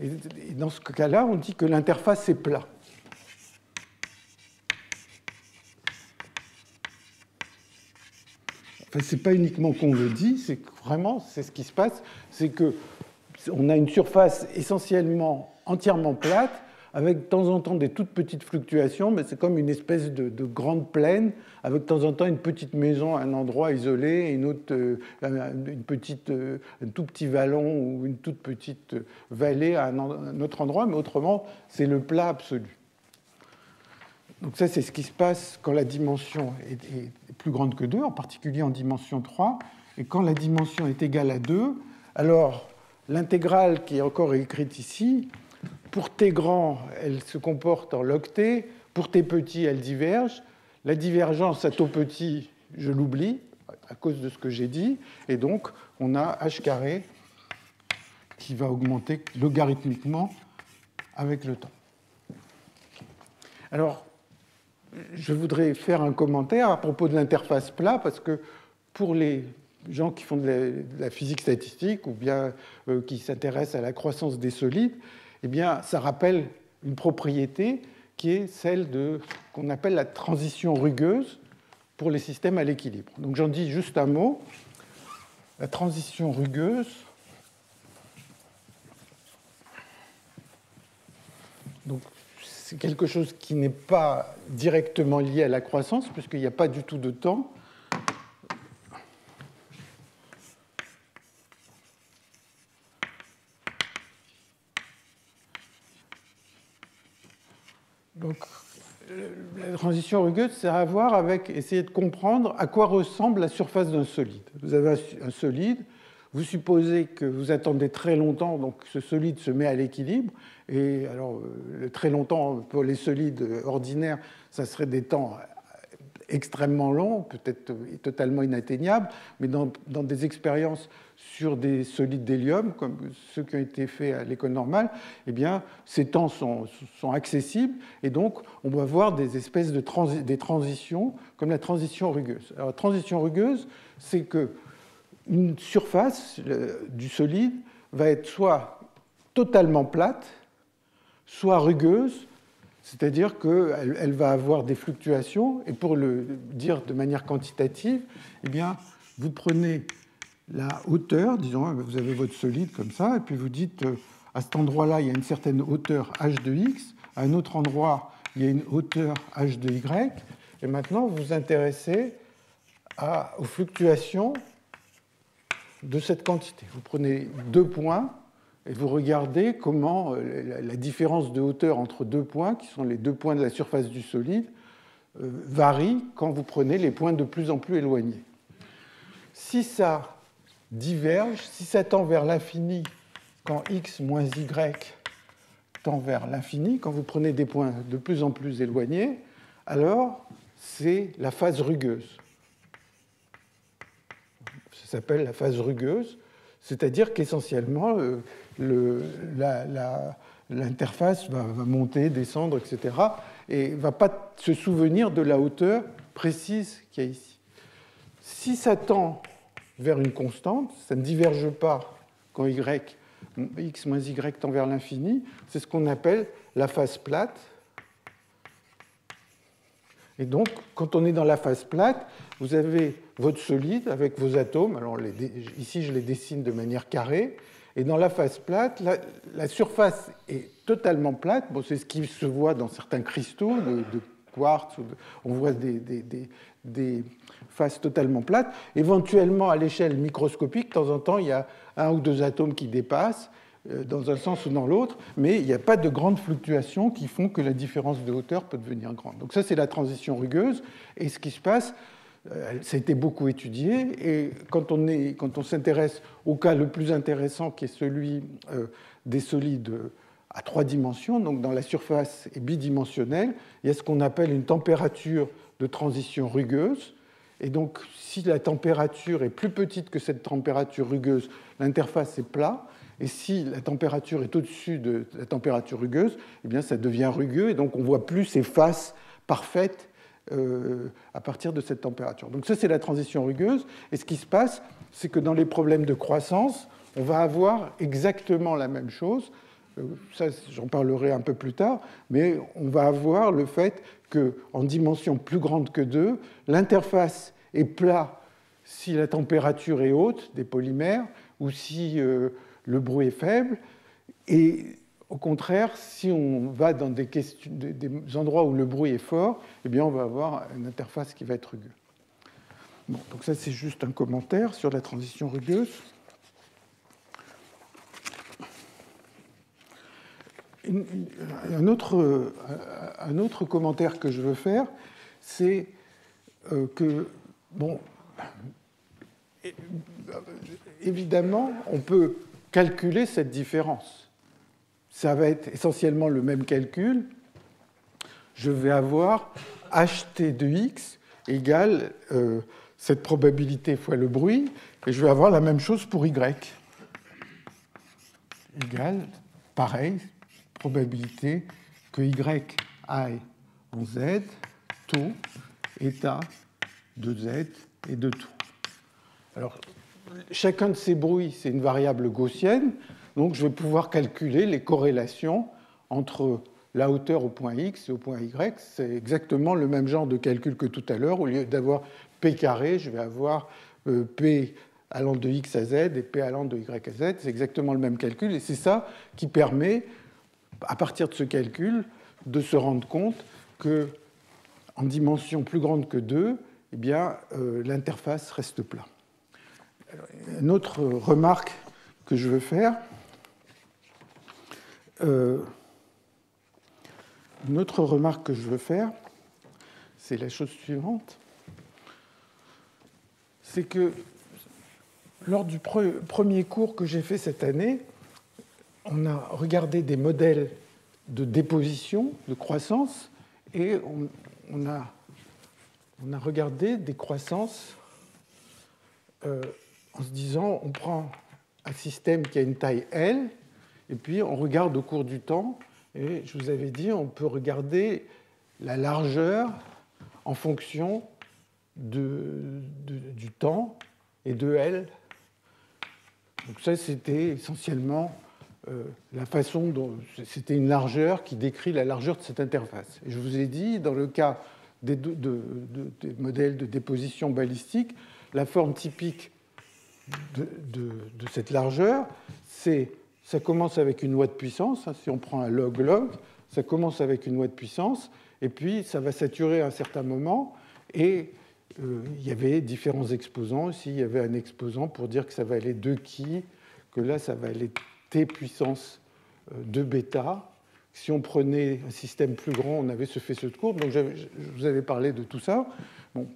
Et dans ce cas-là, on dit que l'interface est plat. Enfin, ce n'est pas uniquement qu'on le dit, c'est que vraiment, c'est ce qui se passe, c'est qu'on a une surface essentiellement entièrement plate, avec de temps en temps des toutes petites fluctuations, mais c'est comme une espèce de grande plaine, avec de temps en temps une petite maison à un endroit isolé, et un tout petit vallon ou une toute petite vallée à un autre endroit, mais autrement, c'est le plat absolu. Donc ça, c'est ce qui se passe quand la dimension est plus grande que 2, en particulier en dimension 3, et quand la dimension est égale à 2, alors l'intégrale qui est encore écrite ici, pour t grand, elle se comporte en log t. Pour t petit, elle diverge. La divergence à taux petit, je l'oublie à cause de ce que j'ai dit. Et donc, on a h carré qui va augmenter logarithmiquement avec le temps. Alors, je voudrais faire un commentaire à propos de l'interface plat, parce que pour les gens qui font de la physique statistique ou bien qui s'intéressent à la croissance des solides, eh bien, ça rappelle une propriété qui est celle qu'on appelle la transition rugueuse pour les systèmes à l'équilibre. Donc j'en dis juste un mot. La transition rugueuse, donc c'est quelque chose qui n'est pas directement lié à la croissance, puisqu'il n'y a pas du tout de temps. Donc, la transition rugueuse, c'est à voir avec essayer de comprendre à quoi ressemble la surface d'un solide. Vous avez un solide, vous supposez que vous attendez très longtemps, donc ce solide se met à l'équilibre. Et alors, très longtemps, pour les solides ordinaires, ça serait des temps extrêmement longs, peut-être totalement inatteignables, mais dans des expériences sur des solides d'hélium, comme ceux qui ont été faits à l'école normale, eh bien, ces temps sont accessibles, et donc on va voir des espèces de des transitions, comme la transition rugueuse. Alors, la transition rugueuse, c'est qu'une surface du solide va être soit totalement plate, soit rugueuse, c'est-à-dire qu'elle va avoir des fluctuations, et pour le dire de manière quantitative, eh bien, vous prenez la hauteur, disons, vous avez votre solide comme ça, et puis vous dites, à cet endroit-là, il y a une certaine hauteur h de x, à un autre endroit, il y a une hauteur h de y, et maintenant, vous vous intéressez aux fluctuations de cette quantité. Vous prenez 2 points, et vous regardez comment la différence de hauteur entre 2 points, qui sont les 2 points de la surface du solide, varie quand vous prenez les points de plus en plus éloignés. Si ça diverge, si ça tend vers l'infini quand x moins y tend vers l'infini, quand vous prenez des points de plus en plus éloignés, alors c'est la phase rugueuse. Ça s'appelle la phase rugueuse, c'est-à-dire qu'essentiellement, l'interface va monter, descendre, etc., et ne va pas se souvenir de la hauteur précise qu'il y a ici. Si ça tend vers une constante, ça ne diverge pas quand x moins y tend vers l'infini, c'est ce qu'on appelle la phase plate. Et donc, quand on est dans la phase plate, vous avez votre solide avec vos atomes. Alors, ici, je les dessine de manière carrée. Et dans la phase plate, la surface est totalement plate. Bon, c'est ce qui se voit dans certains cristaux de quartz. On voit des phases totalement plates. Éventuellement, à l'échelle microscopique, de temps en temps, il y a 1 ou 2 atomes qui dépassent dans un sens ou dans l'autre, mais il n'y a pas de grandes fluctuations qui font que la différence de hauteur peut devenir grande. Donc ça, c'est la transition rugueuse. Et ce qui se passe, ça a été beaucoup étudié, et quand on s'intéresse au cas le plus intéressant, qui est celui des solides à 3 dimensions, donc dans la surface est bidimensionnelle, il y a ce qu'on appelle une température de transition rugueuse. Et donc, si la température est plus petite que cette température rugueuse, l'interface est plat. Et si la température est au-dessus de la température rugueuse, eh bien, ça devient rugueux, et donc on ne voit plus ces faces parfaites à partir de cette température. Donc ça, c'est la transition rugueuse. Et ce qui se passe, c'est que dans les problèmes de croissance, on va avoir exactement la même chose. Ça, j'en parlerai un peu plus tard, mais on va avoir le fait qu'en dimension plus grande que 2, l'interface est plat si la température est haute des polymères ou si le bruit est faible. Et au contraire, si on va dans des endroits où le bruit est fort, eh bien, on va avoir une interface qui va être rugueuse. Bon, donc ça, c'est juste un commentaire sur la transition rugueuse. Un autre commentaire que je veux faire, c'est que, bon, évidemment, on peut calculer cette différence. Ça va être essentiellement le même calcul. Je vais avoir ht de x égale cette probabilité fois le bruit, et je vais avoir la même chose pour y. Égale, pareil, probabilité que y aille en z, taux, état de z et de taux. Alors, chacun de ces bruits, c'est une variable gaussienne, donc je vais pouvoir calculer les corrélations entre la hauteur au point x et au point y. C'est exactement le même genre de calcul que tout à l'heure. Au lieu d'avoir p carré, je vais avoir p allant de x à z et p allant de y à z. C'est exactement le même calcul, et c'est ça qui permet, à partir de ce calcul, de se rendre compte qu'en dimension plus grande que 2, eh bien, l'interface reste plat. Alors, une autre remarque que je veux faire, une autre remarque que je veux faire, c'est la chose suivante. C'est que lors du premier cours que j'ai fait cette année, on a regardé des modèles de déposition, de croissance, et on a regardé des croissances en se disant, on prend un système qui a une taille L, et puis on regarde au cours du temps, et je vous avais dit, on peut regarder la largeur en fonction du temps et de L. Donc ça, c'était essentiellement la façon dont... C'était une largeur qui décrit la largeur de cette interface. Et je vous ai dit, dans le cas des modèles de déposition balistique, la forme typique de cette largeur, ça commence avec une loi de puissance. Si on prend un log-log, ça commence avec une loi de puissance, et puis ça va saturer à un certain moment, et il y avait différents exposants. Ici, il y avait un exposant pour dire que ça va aller 2 qui, que là, ça va aller t puissance 2 bêta. Si on prenait un système plus grand, on avait ce faisceau de courbe. Donc, je vous avais parlé de tout ça. Bon,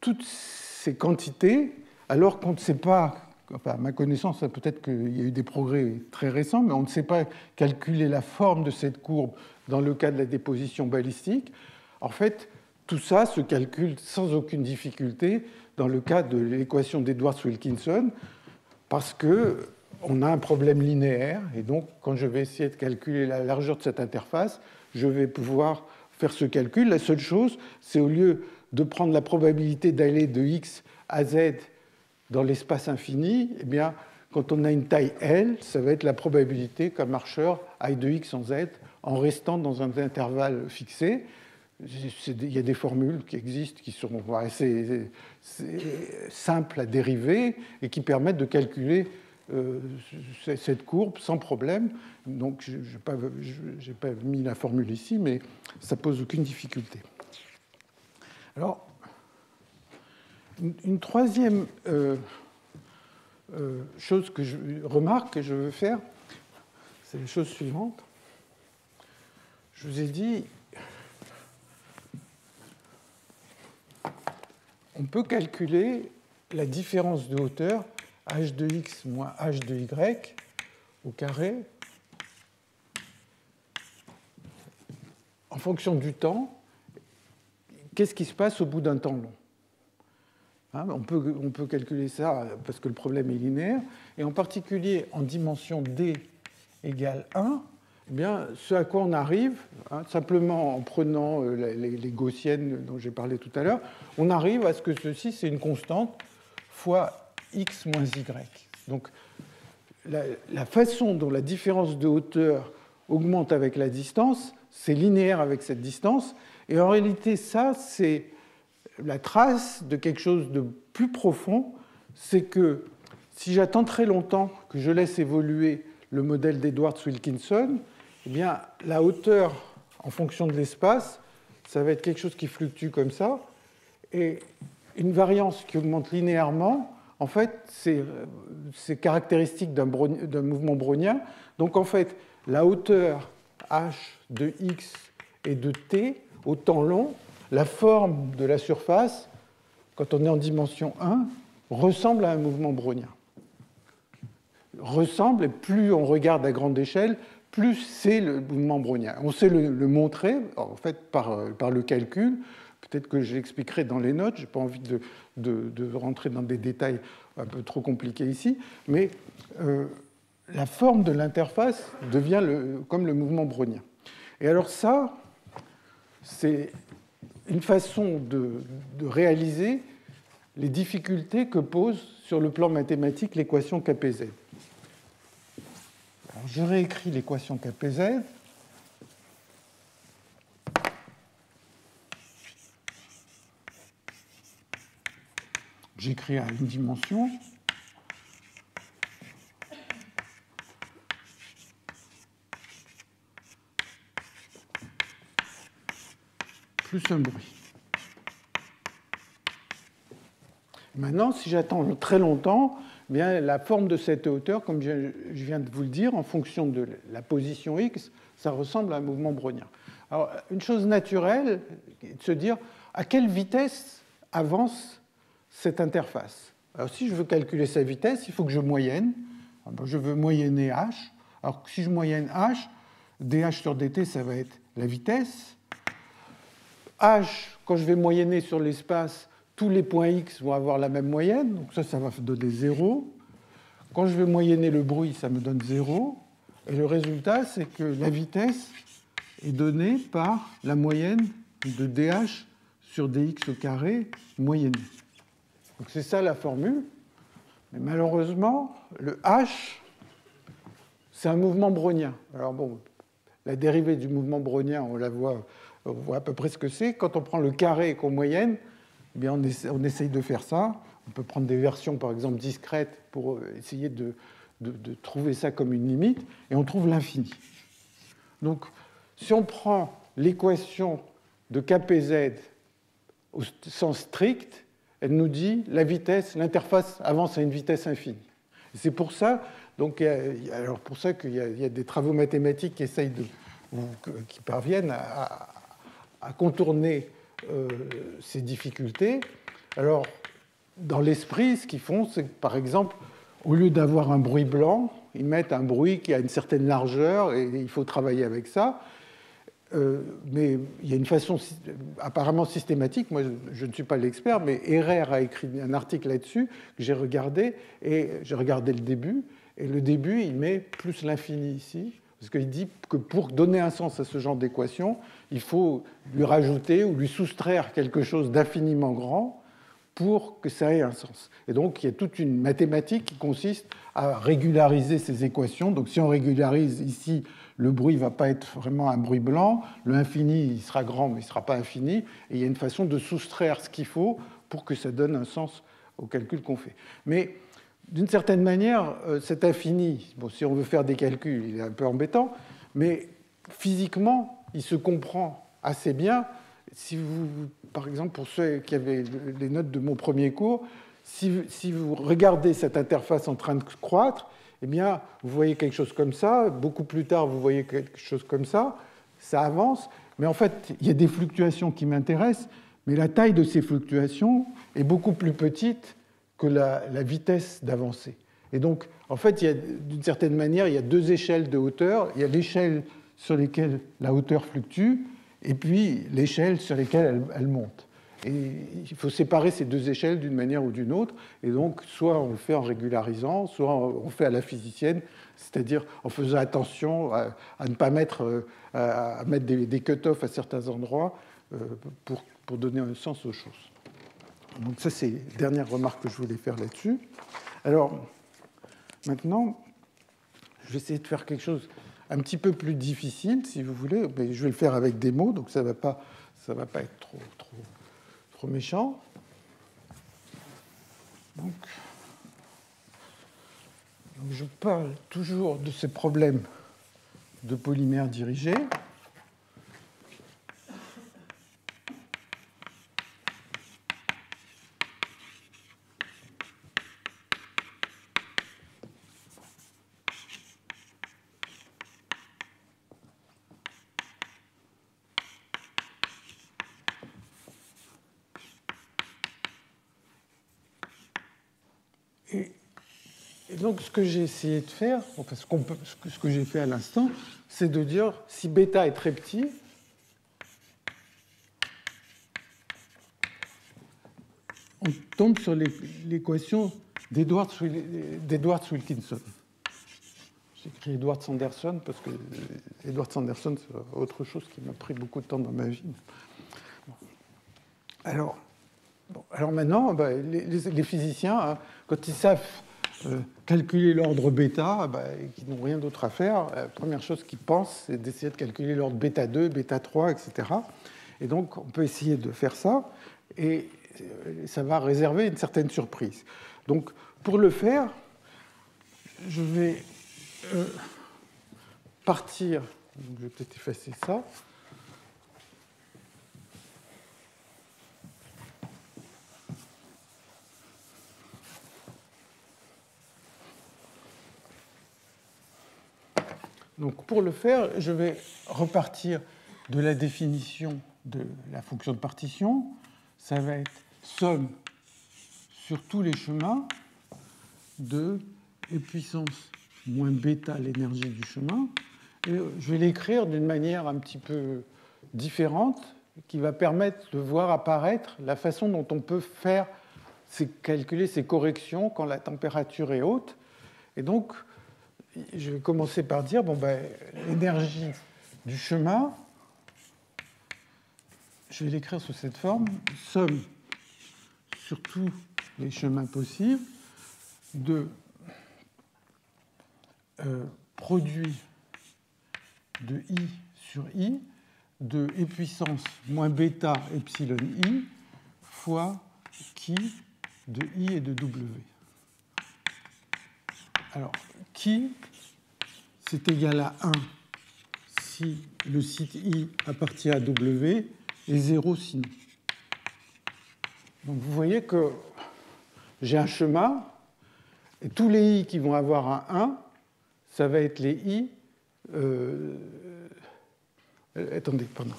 toutes ces quantités, alors qu'on ne sait pas, enfin, à ma connaissance, peut-être qu'il y a eu des progrès très récents, mais on ne sait pas calculer la forme de cette courbe dans le cas de la déposition balistique. En fait, tout ça se calcule sans aucune difficulté dans le cas de l'équation d'Edwards-Wilkinson, parce qu'on a un problème linéaire, et donc quand je vais essayer de calculer la largeur de cette interface, je vais pouvoir faire ce calcul. La seule chose, c'est au lieu de prendre la probabilité d'aller de x à z dans l'espace infini, eh bien, quand on a une taille L, ça va être la probabilité qu'un marcheur aille de x en z en restant dans un intervalle fixé. Il y a des formules qui existent qui sont assez simples à dériver et qui permettent de calculer cette courbe sans problème. Donc, je n'ai pas mis la formule ici, mais ça ne pose aucune difficulté. Alors, une troisième chose que je remarque que je veux faire, c'est la chose suivante. Je vous ai dit, on peut calculer la différence de hauteur h de x moins h de y au carré en fonction du temps. Qu'est-ce qui se passe au bout d'un temps long? On peut calculer ça parce que le problème est linéaire, et en particulier en dimension d égale 1, eh bien, ce à quoi on arrive, simplement en prenant les gaussiennes dont j'ai parlé tout à l'heure, on arrive à ce que ceci, c'est une constante fois x moins y. Donc, la façon dont la différence de hauteur augmente avec la distance, c'est linéaire avec cette distance, et en réalité, ça, c'est la trace de quelque chose de plus profond, c'est que si j'attends très longtemps que je laisse évoluer le modèle d'Edwards-Wilkinson, eh bien, la hauteur en fonction de l'espace, ça va être quelque chose qui fluctue comme ça, et une variance qui augmente linéairement, en fait, c'est caractéristique d'un mouvement brownien. Donc, en fait, la hauteur h de x et de t au temps long, la forme de la surface, quand on est en dimension 1, ressemble à un mouvement brownien. Ressemble, et plus on regarde à grande échelle, plus c'est le mouvement brownien. On sait le montrer, en fait, par le calcul. Peut-être que j'expliquerai dans les notes, je n'ai pas envie de rentrer dans des détails un peu trop compliqués ici, mais la forme de l'interface devient comme le mouvement brownien. Et alors ça, c'est une façon de réaliser les difficultés que pose sur le plan mathématique l'équation KPZ. Alors, je réécris l'équation KPZ. J'écris à une dimension. Plus un bruit. Maintenant, si j'attends très longtemps, eh bien, la forme de cette hauteur, comme je viens de vous le dire, en fonction de la position x, ça ressemble à un mouvement brownien. Alors, une chose naturelle est de se dire à quelle vitesse avance cette interface. Alors, si je veux calculer sa vitesse, il faut que je moyenne. Je veux moyenner h. Alors, si je moyenne h, dh sur dt, ça va être la vitesse. H, quand je vais moyenner sur l'espace, tous les points x vont avoir la même moyenne. Donc ça va donner 0. Quand je vais moyenner le bruit, ça me donne 0. Et le résultat, c'est que la vitesse est donnée par la moyenne de dh sur dx au carré moyennée. Donc c'est ça la formule. Mais malheureusement, le h, c'est un mouvement brownien. Alors bon, la dérivée du mouvement brownien, on voit à peu près ce que c'est. Quand on prend le carré et qu'on moyenne, eh bien on essaye de faire ça. On peut prendre des versions, par exemple, discrètes pour essayer de trouver ça comme une limite, et on trouve l'infini. Donc, si on prend l'équation de KPZ au sens strict, elle nous dit la vitesse, l'interface avance à une vitesse infinie. C'est pour ça, donc, alors pour ça qu'il y a des travaux mathématiques qui parviennent à contourner ces difficultés. Alors, dans l'esprit, ce qu'ils font, c'est que, par exemple, au lieu d'avoir un bruit blanc, ils mettent un bruit qui a une certaine largeur et il faut travailler avec ça. Mais il y a une façon apparemment systématique, moi je ne suis pas l'expert, mais Herrère a écrit un article là-dessus que j'ai regardé, et j'ai regardé le début, et le début il met plus l'infini ici, parce qu'il dit que pour donner un sens à ce genre d'équation, il faut lui rajouter ou lui soustraire quelque chose d'infiniment grand pour que ça ait un sens. Et donc, il y a toute une mathématique qui consiste à régulariser ces équations. Donc, si on régularise ici, le bruit ne va pas être vraiment un bruit blanc, le infini, il sera grand, mais il ne sera pas infini, et il y a une façon de soustraire ce qu'il faut pour que ça donne un sens au calcul qu'on fait. Mais, d'une certaine manière, cet infini, bon, si on veut faire des calculs, il est un peu embêtant, mais physiquement, il se comprend assez bien. Si vous, par exemple, pour ceux qui avaient les notes de mon premier cours, si vous regardez cette interface en train de croître, eh bien, vous voyez quelque chose comme ça. Beaucoup plus tard, vous voyez quelque chose comme ça. Ça avance. Mais en fait, il y a des fluctuations qui m'intéressent, mais la taille de ces fluctuations est beaucoup plus petite que la vitesse d'avancée. Et donc, en fait, d'une certaine manière, il y a deux échelles de hauteur. Il y a l'échelle sur laquelle la hauteur fluctue, et puis l'échelle sur laquelle elle monte. Et il faut séparer ces deux échelles d'une manière ou d'une autre, et donc soit on le fait en régularisant, soit on le fait à la physicienne, c'est-à-dire en faisant attention à ne pas mettre des cut-offs à certains endroits pour donner un sens aux choses. Donc ça, c'est la dernière remarque que je voulais faire là-dessus. Alors, maintenant, je vais essayer de faire quelque chose un petit peu plus difficile, si vous voulez, mais je vais le faire avec des mots, donc ça va pas être trop méchant. Donc, je parle toujours de ces problèmes de polymères dirigés. Et donc, ce que j'ai essayé de faire, enfin, ce que j'ai fait à l'instant, c'est de dire si bêta est très petit, on tombe sur l'équation d'Edwards-Wilkinson. J'écris Edwards-Sanderson parce que Edwards-Sanderson, c'est autre chose qui m'a pris beaucoup de temps dans ma vie. Alors maintenant, les physiciens, hein, quand ils savent calculer l'ordre bêta, et qu'ils n'ont rien d'autre à faire, la première chose qu'ils pensent, c'est d'essayer de calculer l'ordre bêta 2, bêta 3, etc. Et donc, on peut essayer de faire ça, et ça va réserver une certaine surprise. Donc, pour le faire, je vais partir, donc je vais peut-être effacer ça. Donc pour le faire, je vais repartir de la définition de la fonction de partition. Ça va être somme sur tous les chemins de e puissance moins bêta l'énergie du chemin. Et je vais l'écrire d'une manière un petit peu différente qui va permettre de voir apparaître la façon dont on peut faire calculer ces corrections quand la température est haute. Et donc, je vais commencer par dire l'énergie du chemin, je vais l'écrire sous cette forme, somme sur tous les chemins possibles de produit de I sur I de E puissance moins bêta epsilon I fois qui de I et de W. Alors, qui, c'est égal à 1 si le site I appartient à W et 0 sinon. Donc vous voyez que j'ai un chemin, et tous les I qui vont avoir un 1, ça va être les I. Attendez, pardon.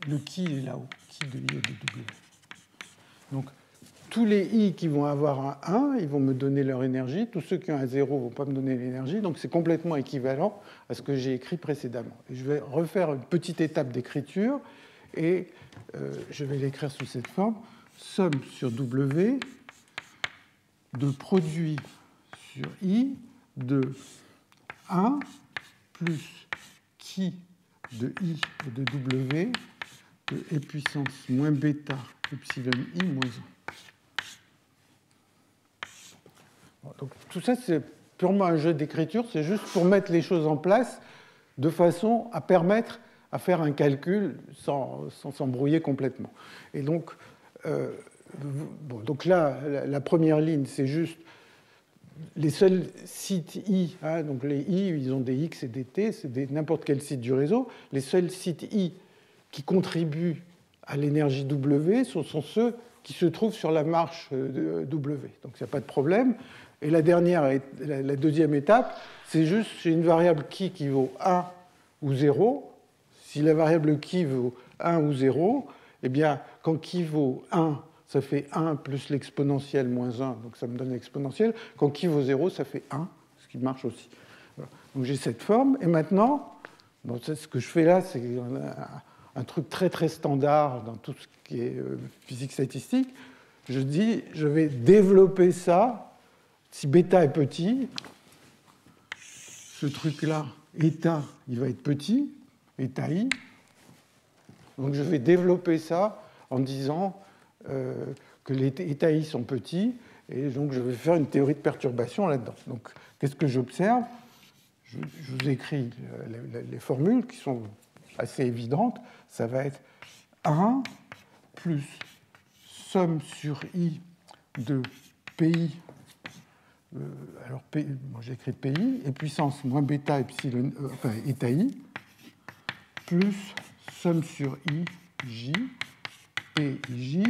Le qui est là-haut, qui de I et de W. Donc, tous les I qui vont avoir un 1, ils vont me donner leur énergie. Tous ceux qui ont un 0 ne vont pas me donner l'énergie. Donc, c'est complètement équivalent à ce que j'ai écrit précédemment. Et je vais refaire une petite étape d'écriture et je vais l'écrire sous cette forme. Somme sur W de produit sur I de 1 plus qui de I et de W de E puissance moins bêta epsilon I moins 1. Donc, tout ça, c'est purement un jeu d'écriture, c'est juste pour mettre les choses en place de façon à permettre à faire un calcul sans s'embrouiller complètement. Et donc, donc là, la première ligne, c'est juste les seuls sites I, hein, donc les I, ils ont des X et des T, c'est n'importe quel site du réseau. Les seuls sites I qui contribuent à l'énergie W sont ceux qui se trouvent sur la marche W. Donc, il n'y a pas de problème. Et la deuxième étape, c'est juste, j'ai une variable qui vaut 1 ou 0. Si la variable qui vaut 1 ou 0, eh bien, quand qui vaut 1, ça fait 1 plus l'exponentielle moins 1, donc ça me donne l'exponentielle. Quand qui vaut 0, ça fait 1, ce qui marche aussi. Voilà. Donc j'ai cette forme. Et maintenant, ce que je fais là, c'est un truc très très standard dans tout ce qui est physique statistique. Je dis, je vais développer ça. Si bêta est petit, ce truc-là, état, il va être petit, état I. Donc je vais développer ça en disant que les états I sont petits, et donc je vais faire une théorie de perturbation là-dedans. Donc qu'est-ce que j'observe ? Je vous écris les formules qui sont assez évidentes. Ça va être 1 plus somme sur I de PI. Alors, j'ai écrit PI, et puissance moins bêta epsilon, enfin état I, plus somme sur I, J, P, J,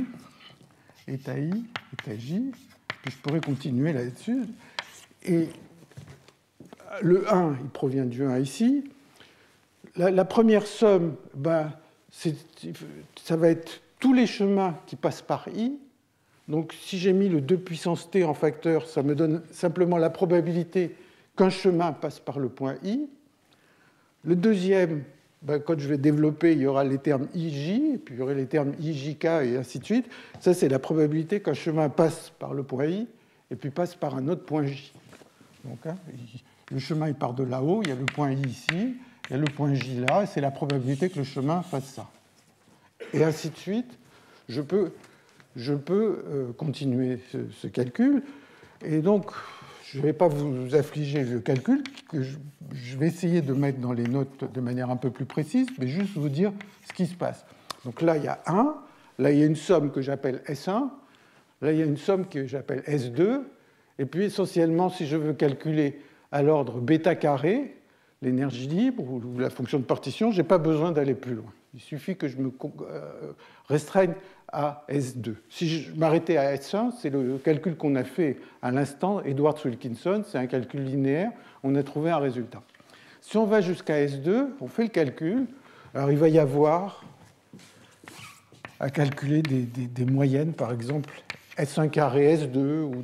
état I, état J, puis je pourrais continuer là-dessus. Et le 1, il provient du 1 ici. La première somme, ça va être tous les chemins qui passent par I. Donc, si j'ai mis le 2 puissance t en facteur, ça me donne simplement la probabilité qu'un chemin passe par le point I. Le deuxième, quand je vais développer, il y aura les termes IJ, et puis il y aura les termes IJK, et ainsi de suite. Ça, c'est la probabilité qu'un chemin passe par le point I, et puis passe par un autre point J. Donc, hein, le chemin il part de là-haut, il y a le point I ici, il y a le point J là, et c'est la probabilité que le chemin fasse ça. Et ainsi de suite, je peux continuer ce calcul. Et donc, je ne vais pas vous affliger le calcul, que je vais essayer de mettre dans les notes de manière un peu plus précise, mais juste vous dire ce qui se passe. Donc là, il y a 1, là, il y a une somme que j'appelle S1, là, il y a une somme que j'appelle S2, et puis essentiellement, si je veux calculer à l'ordre bêta carré, l'énergie libre ou la fonction de partition, je n'ai pas besoin d'aller plus loin. Il suffit que je me restreigne à S2. Si je m'arrêtais à S1, c'est le calcul qu'on a fait à l'instant, Edwards-Wilkinson, c'est un calcul linéaire, on a trouvé un résultat. Si on va jusqu'à S2, on fait le calcul, alors il va y avoir à calculer des moyennes, par exemple S1 carré, S2, ou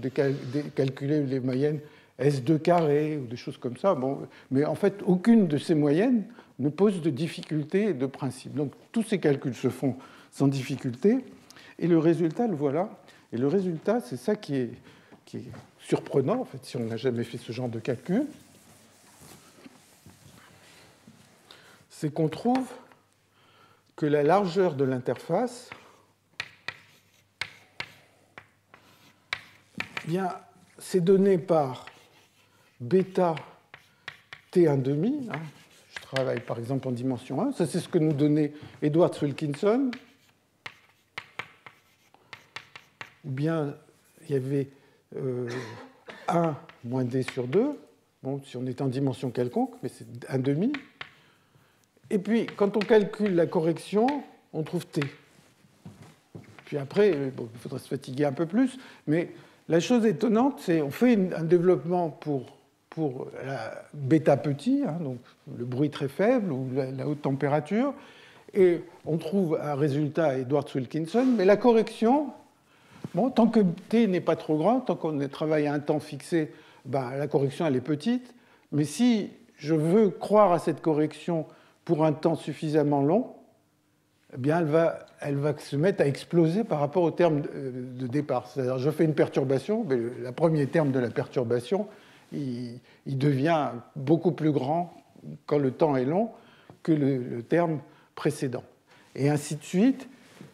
calculer les moyennes S2 carré, ou des choses comme ça. Bon, mais en fait, aucune de ces moyennes ne pose de difficulté de principe. Donc tous ces calculs se font sans difficulté, et le résultat, le voilà. Et le résultat, c'est ça qui est surprenant, en fait, si on n'a jamais fait ce genre de calcul, c'est qu'on trouve que la largeur de l'interface, bien, c'est donné par bêta T1,5. Je travaille par exemple en dimension 1. Ça, c'est ce que nous donnait Edwards-Wilkinson. Ou bien il y avait 1 moins d sur 2. Bon, si on est en dimension quelconque, mais c'est 1,5. Et puis, quand on calcule la correction, on trouve T. Puis après, bon, il faudra se fatiguer un peu plus, mais la chose étonnante, c'est qu'on fait un développement pour la bêta petit, donc le bruit très faible ou la haute température, et on trouve un résultat Edwards-Wilkinson, mais la correction, bon, tant que T n'est pas trop grand, tant qu'on travaille à un temps fixé, ben, la correction elle est petite, mais si je veux croire à cette correction pour un temps suffisamment long, eh bien elle va se mettre à exploser par rapport au terme de départ. C'est-à-dire, je fais une perturbation, mais le premier terme de la perturbation, il devient beaucoup plus grand quand le temps est long que le terme précédent. Et ainsi de suite.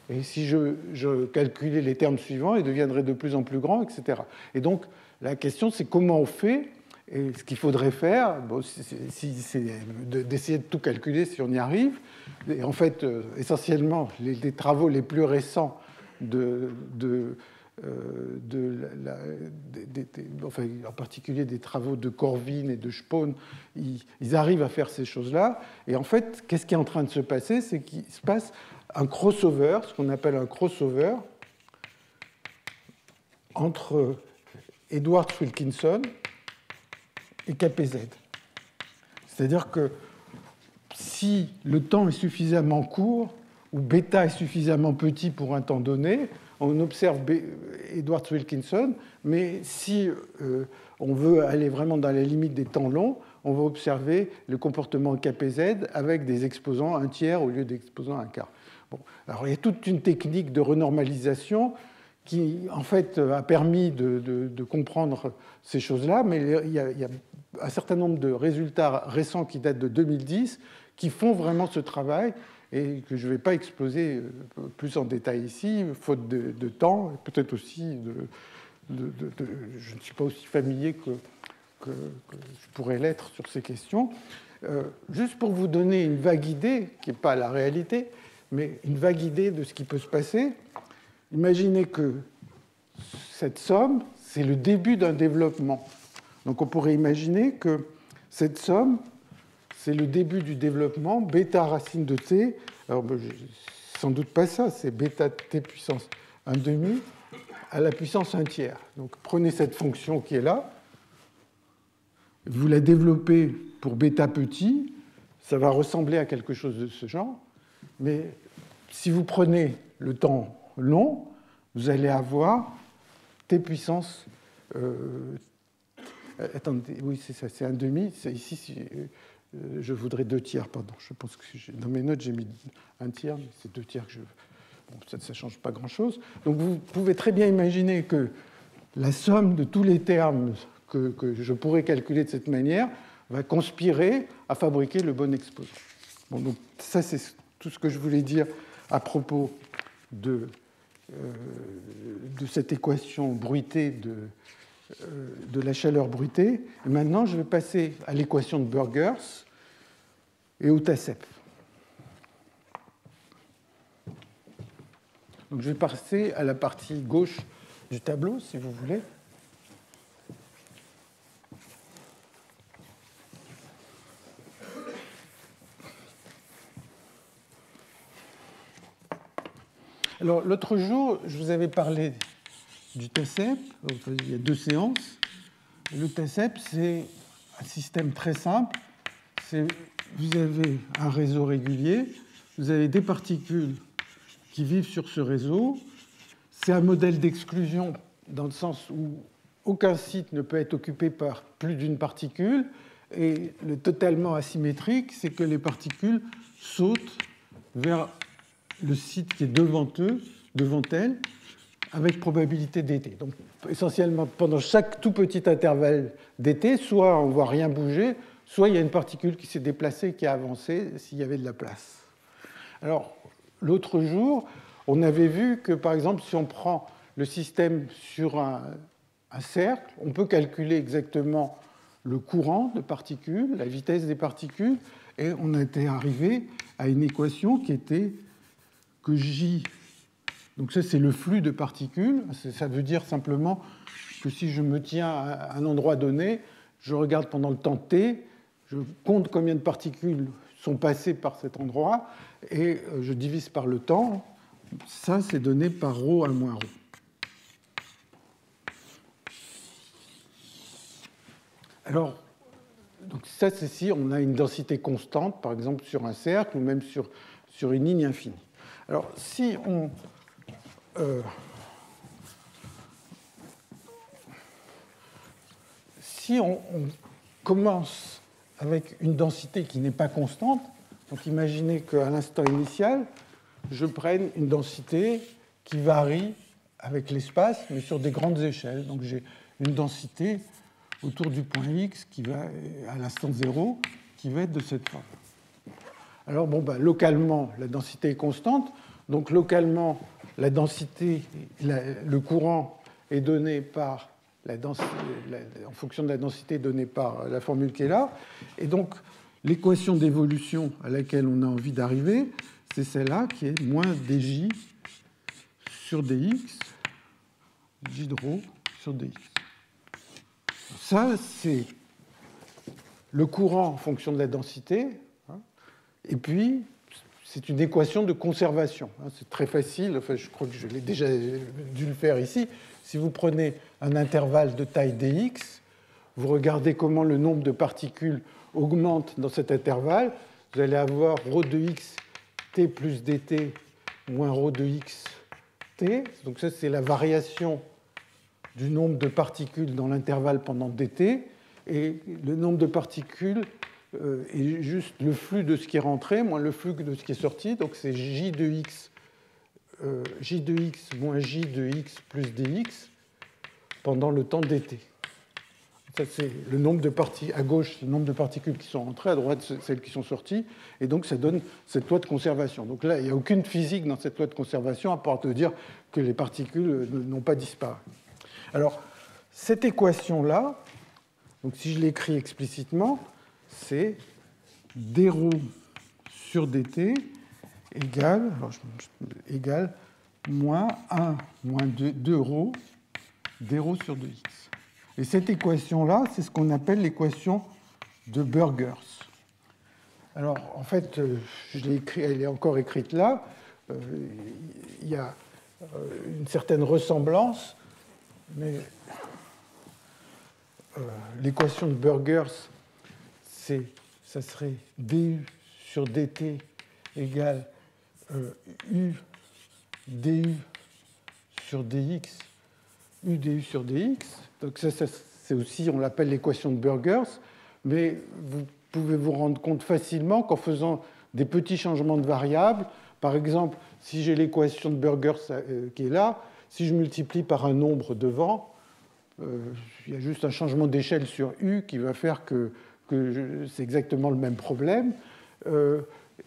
Et si je calculais les termes suivants, ils deviendraient de plus en plus grands, etc. Et donc, la question, c'est comment on fait. Et ce qu'il faudrait faire, bon, c'est d'essayer de tout calculer si on y arrive. Et en fait, essentiellement, les travaux les plus récents enfin, en particulier des travaux de Corvin et de Spohn, ils arrivent à faire ces choses-là. Et en fait, qu'est-ce qui est en train de se passer? C'est qu'il se passe un crossover, ce qu'on appelle un crossover, entre Edwards-Wilkinson et KPZ. C'est-à-dire que si le temps est suffisamment court, ou bêta est suffisamment petit pour un temps donné, on observe Edwards-Wilkinson, mais si on veut aller vraiment dans la limite des temps longs, on va observer le comportement KPZ avec des exposants 1/3 au lieu d'exposants 1/4. Bon, alors il y a toute une technique de renormalisation qui, en fait, a permis de comprendre ces choses-là, mais il y a un certain nombre de résultats récents qui datent de 2010 qui font vraiment ce travail et que je ne vais pas exposer plus en détail ici, faute de temps, et peut-être aussi je ne suis pas aussi familier que je pourrais l'être sur ces questions. Juste pour vous donner une vague idée, qui n'est pas la réalité, mais une vague idée de ce qui peut se passer, imaginez que cette somme, c'est le début d'un développement. Donc on pourrait imaginer que cette somme, c'est le début du développement, bêta racine de t. Alors, sans doute pas ça, c'est bêta t puissance 1/2 à la puissance 1/3. Donc, prenez cette fonction qui est là, vous la développez pour bêta petit, ça va ressembler à quelque chose de ce genre, mais si vous prenez le temps long, vous allez avoir t puissance. Attendez, oui, c'est ça, c'est 1/2. Ici, je voudrais 2/3, pardon. Je pense que dans mes notes, j'ai mis 1/3, mais c'est 2/3 que je veux. Bon, ça ne change pas grand-chose. Donc vous pouvez très bien imaginer que la somme de tous les termes que je pourrais calculer de cette manière va conspirer à fabriquer le bon exposant. Bon, donc ça, c'est tout ce que je voulais dire à propos de cette équation bruitée de la chaleur bruitée. Et maintenant, je vais passer à l'équation de Burgers et au TACEP. Donc, je vais passer à la partie gauche du tableau, si vous voulez. Alors, l'autre jour, je vous avais parlé du TACEP. Enfin, il y a 2 séances. Le TACEP, c'est un système très simple. Vous avez un réseau régulier, vous avez des particules qui vivent sur ce réseau. C'est un modèle d'exclusion dans le sens où aucun site ne peut être occupé par plus d'une particule. Et le totalement asymétrique, c'est que les particules sautent vers le site qui est devant elles, avec probabilité dt. Donc, essentiellement, pendant chaque tout petit intervalle dt, soit on ne voit rien bouger, soit il y a une particule qui s'est déplacée, qui a avancé, s'il y avait de la place. Alors, l'autre jour, on avait vu que, par exemple, si on prend le système sur un cercle, on peut calculer exactement le courant de particules, la vitesse des particules, et on était arrivé à une équation qui était que J, donc ça c'est le flux de particules, ça veut dire simplement que si je me tiens à un endroit donné, je regarde pendant le temps t, je compte combien de particules sont passées par cet endroit, et je divise par le temps, ça c'est donné par ρ1 moins ρ. Alors, donc ça, c'est si on a une densité constante, par exemple sur un cercle ou même sur une ligne infinie. Alors, si on commence avec une densité qui n'est pas constante, donc imaginez qu'à l'instant initial, je prenne une densité qui varie avec l'espace, mais sur des grandes échelles. Donc j'ai une densité autour du point X qui va à l'instant 0, qui va être de cette forme. Alors, localement, la densité est constante. Donc, localement, la densité, le courant est donné par la densité, en fonction de la densité donnée par la formule qui est là. Et donc, l'équation d'évolution à laquelle on a envie d'arriver, c'est celle-là qui est moins dj sur dx, j de ρ sur dx. Ça, c'est le courant en fonction de la densité. Et puis, c'est une équation de conservation. C'est très facile. Enfin, je crois que je l'ai déjà dû le faire ici. Si vous prenez un intervalle de taille dx, vous regardez comment le nombre de particules augmente dans cet intervalle, vous allez avoir ρ de x t plus dt moins ρ de x t. Donc ça, c'est la variation du nombre de particules dans l'intervalle pendant dt. Et le nombre de particules est juste le flux de ce qui est rentré moins le flux de ce qui est sorti. Donc c'est j de x moins j de x plus dx pendant le temps dt. Ça, c'est le nombre de particules, à gauche, le nombre de particules qui sont rentrées, à droite, celles qui sont sorties, et donc ça donne cette loi de conservation. Donc là, il n'y a aucune physique dans cette loi de conservation, à part de dire que les particules n'ont pas disparu. Alors, cette équation-là, donc si je l'écris explicitement, c'est dρ sur dt égale moins 1 moins 2ρ dρ sur 2x. Et cette équation-là, c'est ce qu'on appelle l'équation de Burgers. Alors, en fait, je l'ai écrit, elle est encore écrite là. Il y a une certaine ressemblance, mais l'équation de Burgers, ça serait du sur dt égale u du sur dx, u du sur dx. Donc ça c'est aussi, on l'appelle l'équation de Burgers, mais vous pouvez vous rendre compte facilement qu'en faisant des petits changements de variables, par exemple, si j'ai l'équation de Burgers qui est là, si je multiplie par un nombre devant, il y a juste un changement d'échelle sur u qui va faire que c'est exactement le même problème.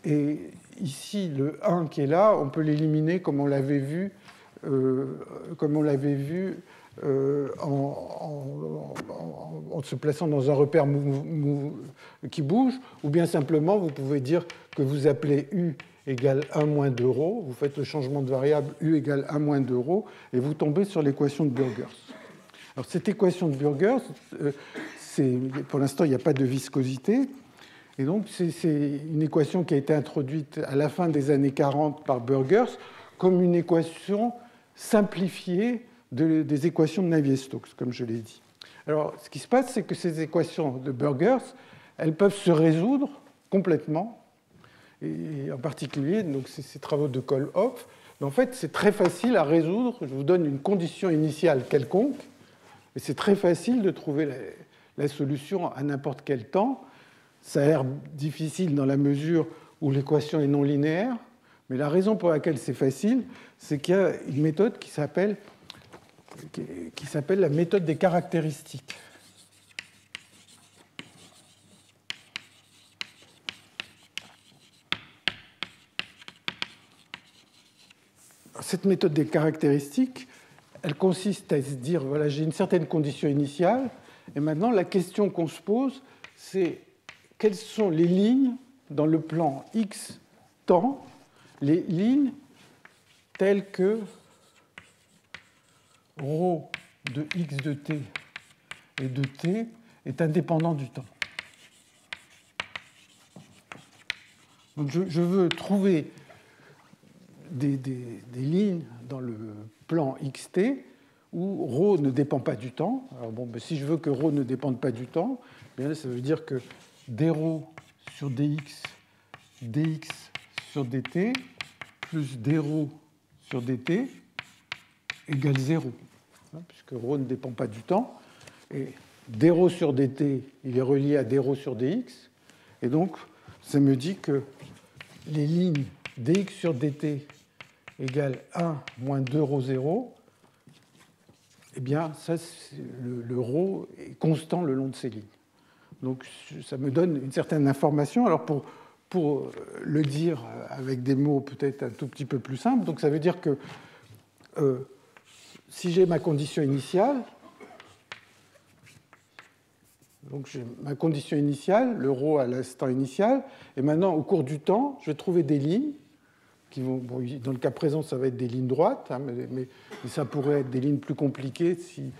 Et ici, le 1 qui est là, on peut l'éliminer comme on l'avait vu, en se plaçant dans un repère qui bouge, ou bien simplement, vous pouvez dire que vous appelez u égale 1 moins 2ρ, vous faites le changement de variable u égale 1 moins 2ρ, et vous tombez sur l'équation de Burgers. Alors, cette équation de Burgers, pour l'instant, il n'y a pas de viscosité. Et donc, c'est une équation qui a été introduite à la fin des années 40 par Burgers, comme une équation simplifiée des équations de Navier-Stokes, comme je l'ai dit. Alors, ce qui se passe, c'est que ces équations de Burgers, elles peuvent se résoudre complètement, et en particulier, donc ces travaux de Kohlhoff. En fait, c'est très facile à résoudre. Je vous donne une condition initiale quelconque, et c'est très facile de trouver la solution à n'importe quel temps. Ça a l'air difficile dans la mesure où l'équation est non linéaire, mais la raison pour laquelle c'est facile, c'est qu'il y a une méthode qui s'appelle la méthode des caractéristiques. Cette méthode des caractéristiques, elle consiste à se dire, voilà, j'ai une certaine condition initiale, et maintenant la question qu'on se pose, c'est quelles sont les lignes dans le plan x temps, les lignes telles que ρ de x de t et de t est indépendant du temps. Donc je veux trouver des lignes dans le plan xt où ρ ne dépend pas du temps. Alors bon, si je veux que ρ ne dépende pas du temps, bien ça veut dire que dρ sur dx, dx sur dt, plus dρ sur dt égale 0, puisque ρ ne dépend pas du temps. Et dρ sur dt, il est relié à dρ sur dx. Et donc, ça me dit que les lignes dx sur dt égale 1 moins 2ρ 0, eh bien, ça, le ρ est constant le long de ces lignes. Donc, ça me donne une certaine information. Alors, pour le dire avec des mots peut-être un tout petit peu plus simples, donc ça veut dire que si j'ai ma condition initiale, donc j'ai ma condition initiale, le ρ à l'instant initial, et maintenant, au cours du temps, je vais trouver des lignes qui vont, bon, dans le cas présent, ça va être des lignes droites, hein, mais ça pourrait être des lignes plus compliquées si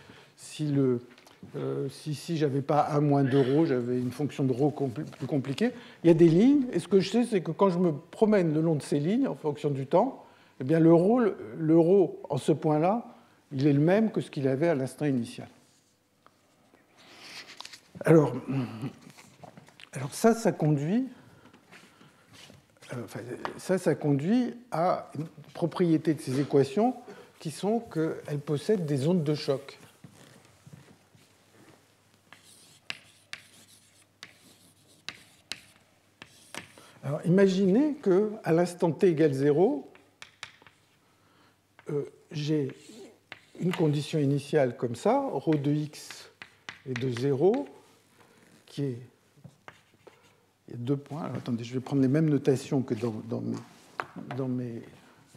j'avais pas a moins 2ρ, j'avais une fonction de ρ plus compliquée. Il y a des lignes, et ce que je sais, c'est que quand je me promène le long de ces lignes, en fonction du temps, eh bien le ρ en ce point-là, il est le même que ce qu'il avait à l'instant initial. Alors ça conduit à une propriété de ces équations qui sont qu'elles possèdent des ondes de choc. Alors, imaginez qu'à l'instant t égale 0, j'ai une condition initiale comme ça, ρ de x est de 0, qui est... Il y a 2 points. Alors, attendez, je vais prendre les mêmes notations que dans mes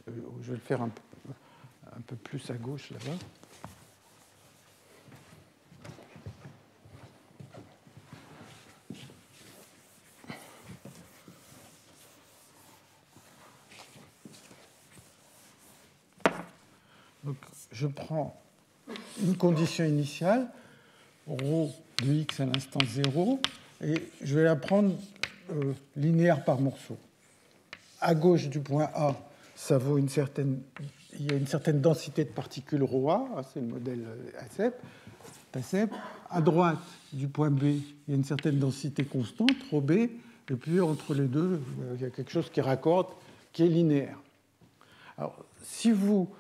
je vais le faire un peu plus à gauche là-bas. Donc, je prends une condition initiale, ρ de x à l'instant 0, et je vais la prendre linéaire par morceau. À gauche du point A, ça vaut il y a une certaine densité de particules ρA, c'est le modèle ACEP. À droite du point B, il y a une certaine densité constante, ρB, et puis entre les deux, il y a quelque chose qui raccorde, qui est linéaire. Alors, si vous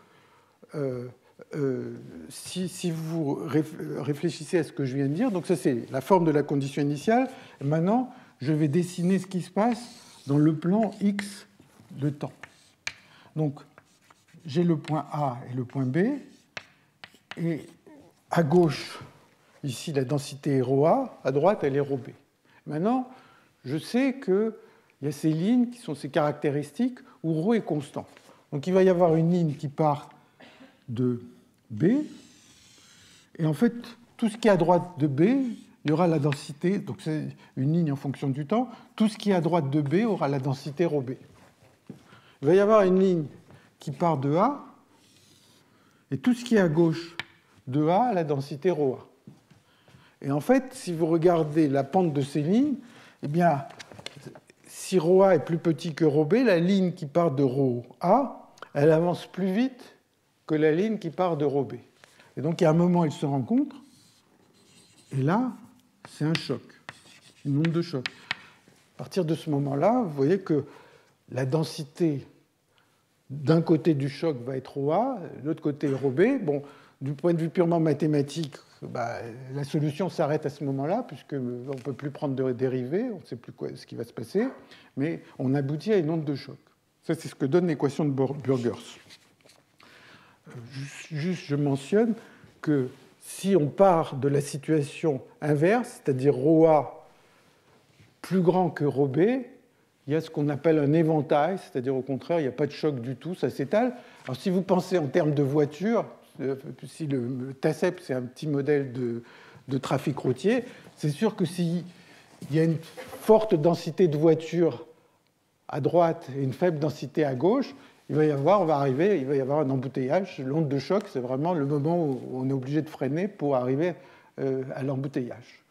réfléchissez à ce que je viens de dire, donc ça c'est la forme de la condition initiale, et maintenant je vais dessiner ce qui se passe dans le plan x de temps. Donc j'ai le point A et le point B, et à gauche, ici la densité est ρA, à droite elle est ρB. Maintenant, je sais qu'il y a ces lignes qui sont ces caractéristiques où ρ est constant. Donc il va y avoir une ligne qui part de B, et en fait, tout ce qui est à droite de B, il y aura la densité, donc c'est une ligne en fonction du temps, tout ce qui est à droite de B aura la densité ρB. Il va y avoir une ligne qui part de A, et tout ce qui est à gauche de A a la densité ρA. Et en fait, si vous regardez la pente de ces lignes, eh bien, si ρA est plus petit que ρB, la ligne qui part de ρA elle avance plus vite que la ligne qui part de ρB. Et donc, il y a un moment, elles se rencontrent, et là, c'est un choc, une onde de choc. À partir de ce moment-là, vous voyez que la densité d'un côté du choc va être ρA, de l'autre côté ρB. Bon, du point de vue purement mathématique, la solution s'arrête à ce moment-là, puisqu'on ne peut plus prendre de dérivés, on ne sait plus ce qui va se passer, mais on aboutit à une onde de choc. Ça, c'est ce que donne l'équation de Burgers. Juste, je mentionne que si on part de la situation inverse, c'est-à-dire ρA plus grand que ρB, il y a ce qu'on appelle un éventail, c'est-à-dire au contraire, il n'y a pas de choc du tout, ça s'étale. Alors si vous pensez en termes de voiture, si le TACEP, c'est un petit modèle de trafic routier, c'est sûr que s'il y a une forte densité de voitures à droite et une faible densité à gauche, il va y avoir un embouteillage. L'onde de choc, c'est vraiment le moment où on est obligé de freiner pour arriver à l'embouteillage.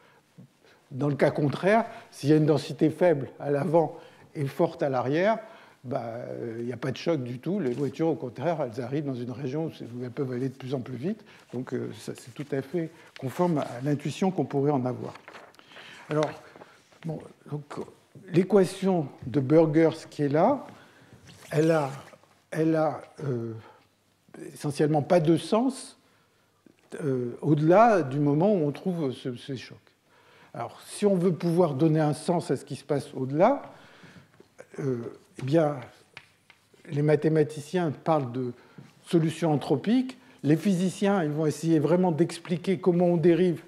Dans le cas contraire, s'il y a une densité faible à l'avant et forte à l'arrière, il n'y a pas de choc du tout. Les voitures, au contraire, elles arrivent dans une région où elles peuvent aller de plus en plus vite. Donc, ça, c'est tout à fait conforme à l'intuition qu'on pourrait en avoir. Alors, l'équation de Burgers qui est là, elle a essentiellement pas de sens au-delà du moment où on trouve ces chocs. Alors, si on veut pouvoir donner un sens à ce qui se passe au-delà, eh bien, les mathématiciens parlent de solutions anthropiques. Les physiciens, ils vont essayer vraiment d'expliquer comment on dérive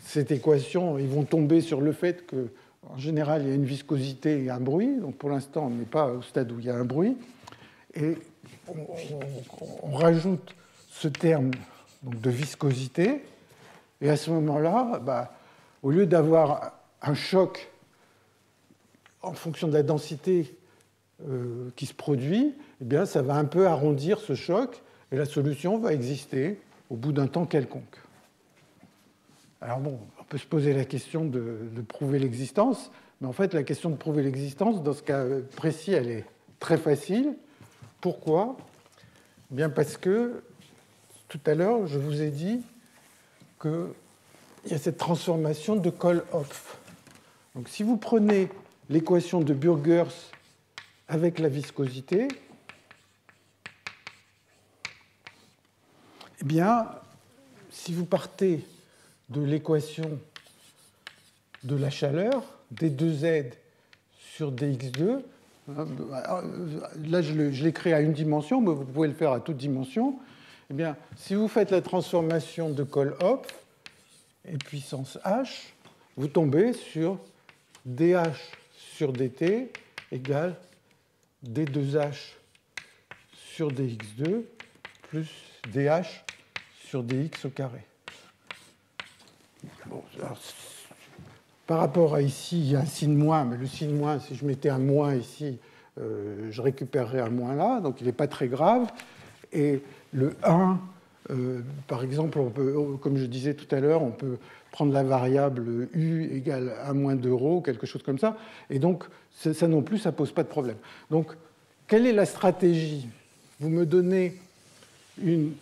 cette équation. Ils vont tomber sur le fait qu'en général, il y a une viscosité et un bruit. Donc, pour l'instant, on n'est pas au stade où il y a un bruit. Et on rajoute ce terme donc, de viscosité. Et à ce moment-là, au lieu d'avoir un choc en fonction de la densité qui se produit, eh bien, ça va un peu arrondir ce choc et la solution va exister au bout d'un temps quelconque. Alors bon, on peut se poser la question de prouver l'existence, mais en fait, la question de prouver l'existence, dans ce cas précis, elle est très facile. Pourquoi ? Eh bien parce que tout à l'heure, je vous ai dit qu'il y a cette transformation de Kohl-Hopf. Donc si vous prenez l'équation de Burgers avec la viscosité, eh bien, si vous partez de l'équation de la chaleur, d2z sur dx2, là je l'ai créé à une dimension, mais vous pouvez le faire à toute dimension, eh bien, si vous faites la transformation de Kohl-Hopf et puissance h, vous tombez sur dh sur dt égale d2h sur dx2 plus dh sur dx au carré. Bon, alors, par rapport à ici, il y a un signe moins, mais le signe moins, si je mettais un moins ici, je récupérerais un moins là, donc il n'est pas très grave. Et le 1, par exemple, on peut, comme je disais tout à l'heure, on peut prendre la variable u égale 1 moins 2 ρ, quelque chose comme ça. Et donc, ça non plus, ça ne pose pas de problème. Donc, quelle est la stratégie ? Vous me donnez une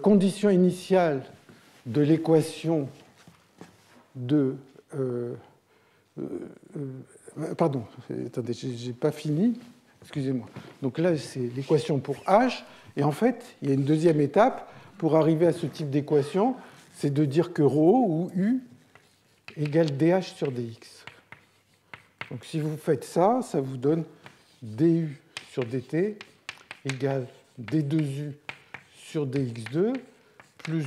condition initiale de l'équation de... pardon, attendez, je n'ai pas fini. Excusez-moi. Donc là, c'est l'équation pour h. Et en fait, il y a une deuxième étape pour arriver à ce type d'équation, c'est de dire que ρ ou u égale dh sur dx. Donc si vous faites ça, ça vous donne du sur dt égale d2u sur dx2 plus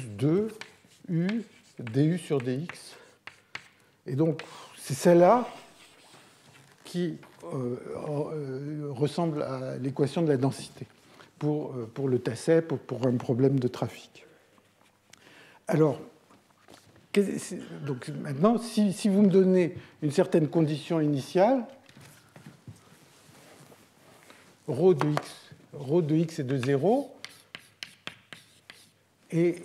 2u du sur dx. Et donc, c'est celle-là qui ressemble à l'équation de la densité pour le TACEP ou pour un problème de trafic. Alors, donc maintenant, si vous me donnez une certaine condition initiale, ρ de x est de 0, et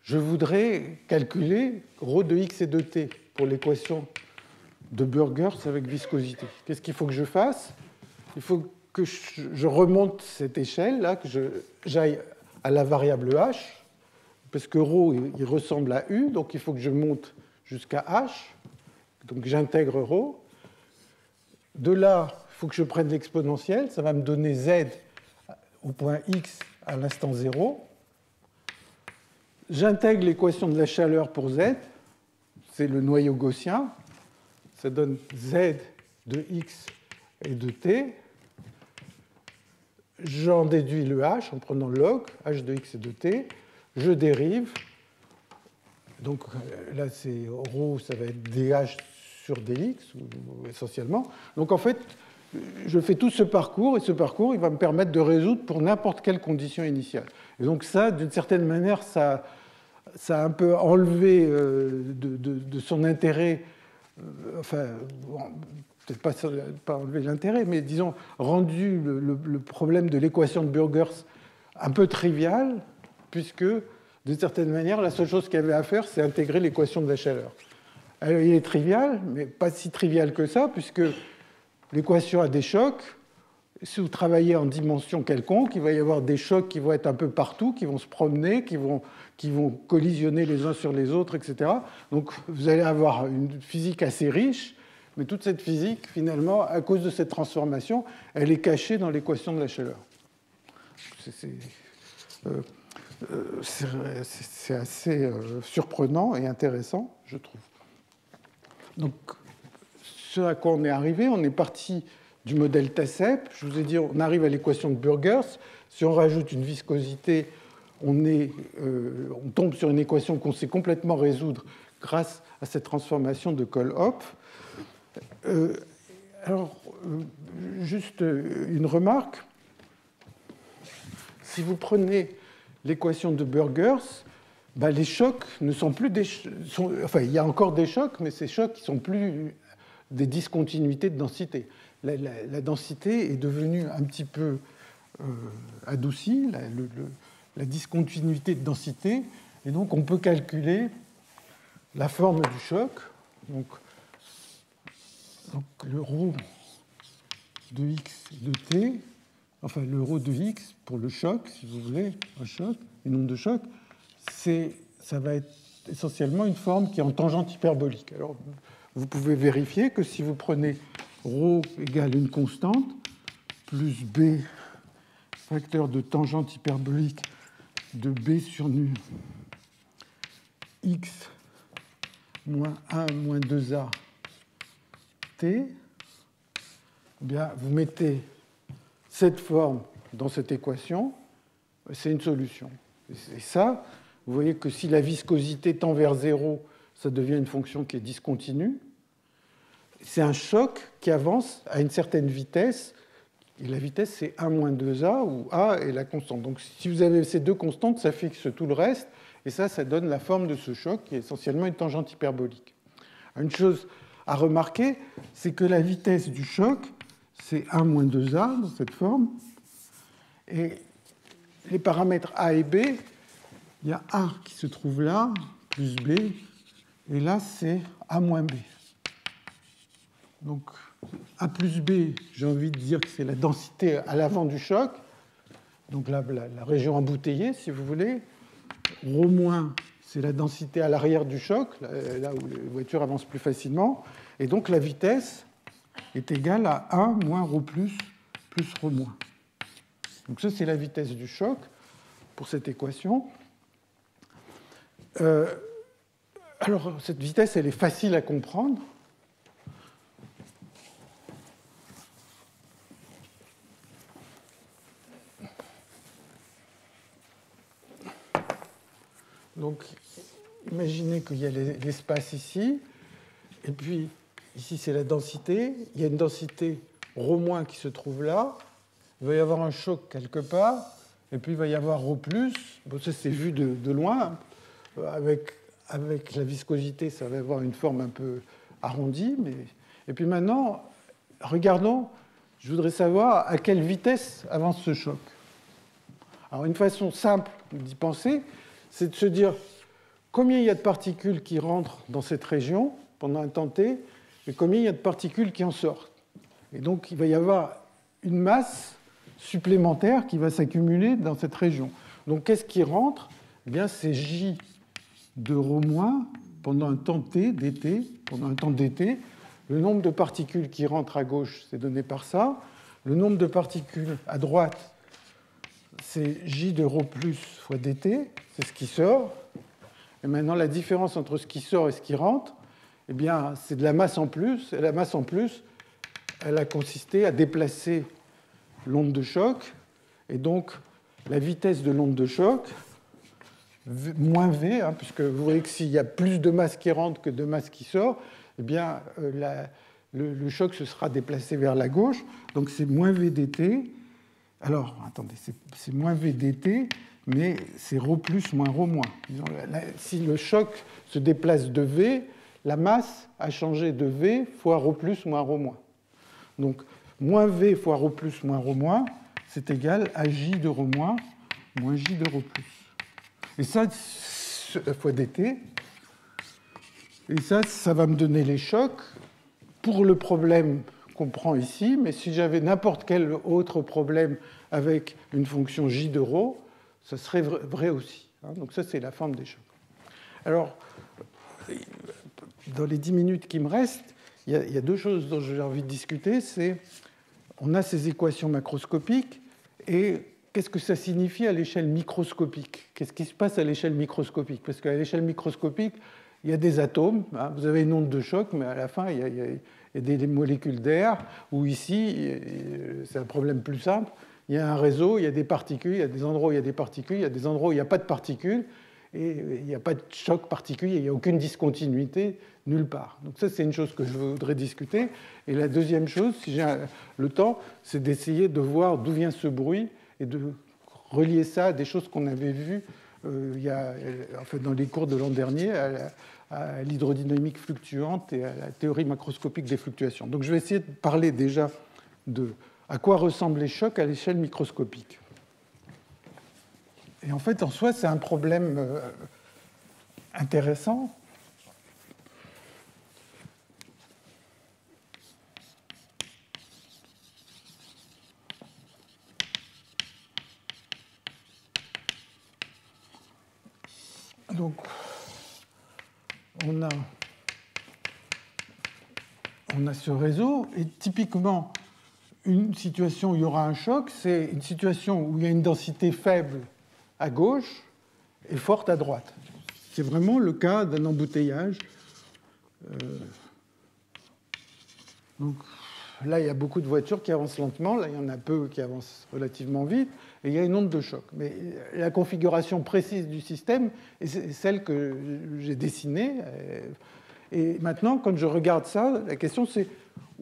je voudrais calculer ρ de x et de t pour l'équation de Burgers avec viscosité. Qu'est-ce qu'il faut que je fasse ? Il faut que je remonte cette échelle-là, que j'aille à la variable h, parce que ρ, il ressemble à u, donc il faut que je monte jusqu'à h. Donc j'intègre ρ. De là, il faut que je prenne l'exponentielle. Ça va me donner z au point x à l'instant 0. J'intègre l'équation de la chaleur pour z. C'est le noyau gaussien. Ça donne z de x et de t. J'en déduis le h en prenant le log, h de x et de t. Je dérive. Donc là, c'est ρ, ça va être dh sur dx, essentiellement. Donc en fait, je fais tout ce parcours, et ce parcours, il va me permettre de résoudre pour n'importe quelle condition initiale. Et donc ça, d'une certaine manière, ça a un peu enlevé de son intérêt, enfin, peut-être pas enlevé l'intérêt, mais disons, rendu le problème de l'équation de Burgers un peu trivial, puisque, d'une certaine manière, la seule chose qu'il y avait à faire, c'est intégrer l'équation de la chaleur. Alors, il est trivial, mais pas si trivial que ça, puisque l'équation a des chocs. Si vous travaillez en dimension quelconque, il va y avoir des chocs qui vont être un peu partout, qui vont se promener, qui vont collisionner les uns sur les autres, etc. Donc vous allez avoir une physique assez riche, mais toute cette physique, finalement, à cause de cette transformation, elle est cachée dans l'équation de la chaleur. C'est assez surprenant et intéressant, je trouve. Donc, ce à quoi on est arrivé, on est parti du modèle TACEP. Je vous ai dit, on arrive à l'équation de Burgers. Si on rajoute une viscosité, on tombe sur une équation qu'on sait complètement résoudre grâce à cette transformation de Kohl-Hopf. Juste une remarque. Si vous prenez l'équation de Burgers, les chocs ne sont plus des chocs. Enfin, il y a encore des chocs, mais ces chocs ne sont plus des discontinuités de densité. La densité est devenue un petit peu adoucie, la discontinuité de densité, et donc on peut calculer la forme du choc. Donc le ρ de x et de t, enfin le ρ de x pour le choc, si vous voulez, un choc, une onde de choc, ça va être essentiellement une forme qui est en tangente hyperbolique. Alors, vous pouvez vérifier que si vous prenez ρ égale une constante, plus b facteur de tangente hyperbolique de b sur nu x moins 1 moins 2a t, eh bien, vous mettez cette forme dans cette équation, c'est une solution. Et ça, vous voyez que si la viscosité tend vers 0, ça devient une fonction qui est discontinue. C'est un choc qui avance à une certaine vitesse, et la vitesse, c'est 1 moins 2a, où a est la constante. Donc si vous avez ces deux constantes, ça fixe tout le reste, et ça donne la forme de ce choc, qui est essentiellement une tangente hyperbolique. Une chose à remarquer, c'est que la vitesse du choc, c'est 1 moins 2a dans cette forme, et les paramètres a et b, il y a a qui se trouve là, plus b, et là, c'est a moins b. Donc, a plus b, j'ai envie de dire que c'est la densité à l'avant du choc, donc la région embouteillée, si vous voulez. Rho moins, c'est la densité à l'arrière du choc, là où les voitures avancent plus facilement. Et donc, la vitesse est égale à 1 moins ρ plus ρ moins. Donc, ça, c'est la vitesse du choc pour cette équation. Alors, cette vitesse, elle est facile à comprendre. Donc, imaginez qu'il y a l'espace ici, et puis ici, c'est la densité. Il y a une densité ρ- qui se trouve là. Il va y avoir un choc quelque part, et puis il va y avoir ρ+. Bon, ça, c'est vu de loin. Avec la viscosité, ça va avoir une forme un peu arrondie. Et puis maintenant, regardons, je voudrais savoir à quelle vitesse avance ce choc. Alors, une façon simple d'y penser, c'est de se dire combien il y a de particules qui rentrent dans cette région pendant un temps t, et combien il y a de particules qui en sortent. Et donc, il va y avoir une masse supplémentaire qui va s'accumuler dans cette région. Donc qu'est-ce qui rentre? Eh bien, c'est J de ρ- pendant un temps t, dt, pendant un temps dt. Le nombre de particules qui rentrent à gauche, c'est donné par ça. Le nombre de particules à droite, c'est J de ρ plus fois dt, c'est ce qui sort. Et maintenant, la différence entre ce qui sort et ce qui rentre, eh bien, c'est de la masse en plus. Et la masse en plus, elle a consisté à déplacer l'onde de choc. Et donc, la vitesse de l'onde de choc, moins v, puisque vous voyez que s'il y a plus de masse qui rentre que de masse qui sort, eh bien, le choc se sera déplacé vers la gauche. Donc, c'est moins v dt. Alors, attendez, c'est moins v dt, mais c'est ρ plus moins ρ moins. Si le choc se déplace de v, la masse a changé de v fois ρ plus moins ρ moins. Donc, moins v fois ρ plus moins ρ moins, c'est égal à j de ρ moins moins j de ρ plus. Et ça, fois dt. Et ça va me donner les chocs pour le problème qu'on prend ici. Mais si j'avais n'importe quel autre problème avec une fonction j de ρ, ça serait vrai aussi. Donc ça, c'est la forme des chocs. Alors, dans les 10 minutes qui me restent, il y a deux choses dont j'ai envie de discuter. C'est, on a ces équations macroscopiques, et qu'est-ce que ça signifie à l'échelle microscopique? Qu'est-ce qui se passe à l'échelle microscopique? Parce qu'à l'échelle microscopique, il y a des atomes, vous avez une onde de choc, mais à la fin, il y a des molécules d'air, ou ici, c'est un problème plus simple, il y a un réseau, il y a des particules, il y a des endroits où il y a des particules, il y a des endroits où il n'y a pas de particules, et il n'y a pas de choc particulier, il n'y a aucune discontinuité nulle part. Donc ça, c'est une chose que je voudrais discuter. Et la deuxième chose, si j'ai le temps, c'est d'essayer de voir d'où vient ce bruit et de relier ça à des choses qu'on avait vues dans les cours de l'an dernier, à l'hydrodynamique fluctuante et à la théorie macroscopique des fluctuations. Donc je vais essayer de parler déjà de à quoi ressemblent les chocs à l'échelle microscopique. Et en fait, en soi, c'est un problème intéressant. Donc, on a ce réseau, et typiquement, une situation où il y aura un choc, c'est une situation où il y a une densité faible à gauche et forte à droite. C'est vraiment le cas d'un embouteillage. Donc, là, il y a beaucoup de voitures qui avancent lentement, là, il y en a peu qui avancent relativement vite, et il y a une onde de choc. Mais la configuration précise du système est celle que j'ai dessinée. Et maintenant, quand je regarde ça, la question c'est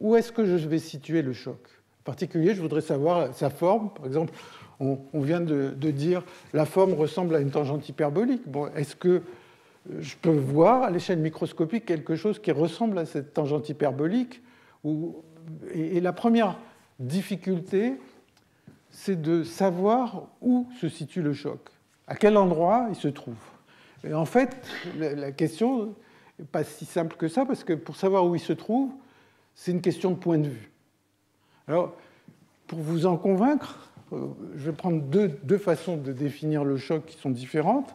où est-ce que je vais situer le choc? En particulier, je voudrais savoir sa forme. Par exemple, on vient de dire la forme ressemble à une tangente hyperbolique. Bon, est-ce que je peux voir à l'échelle microscopique quelque chose qui ressemble à cette tangente hyperbolique? Et la première difficulté, c'est de savoir où se situe le choc, à quel endroit il se trouve. Et en fait, la question n'est pas si simple que ça, parce que pour savoir où il se trouve, c'est une question de point de vue. Alors, pour vous en convaincre, je vais prendre deux façons de définir le choc qui sont différentes,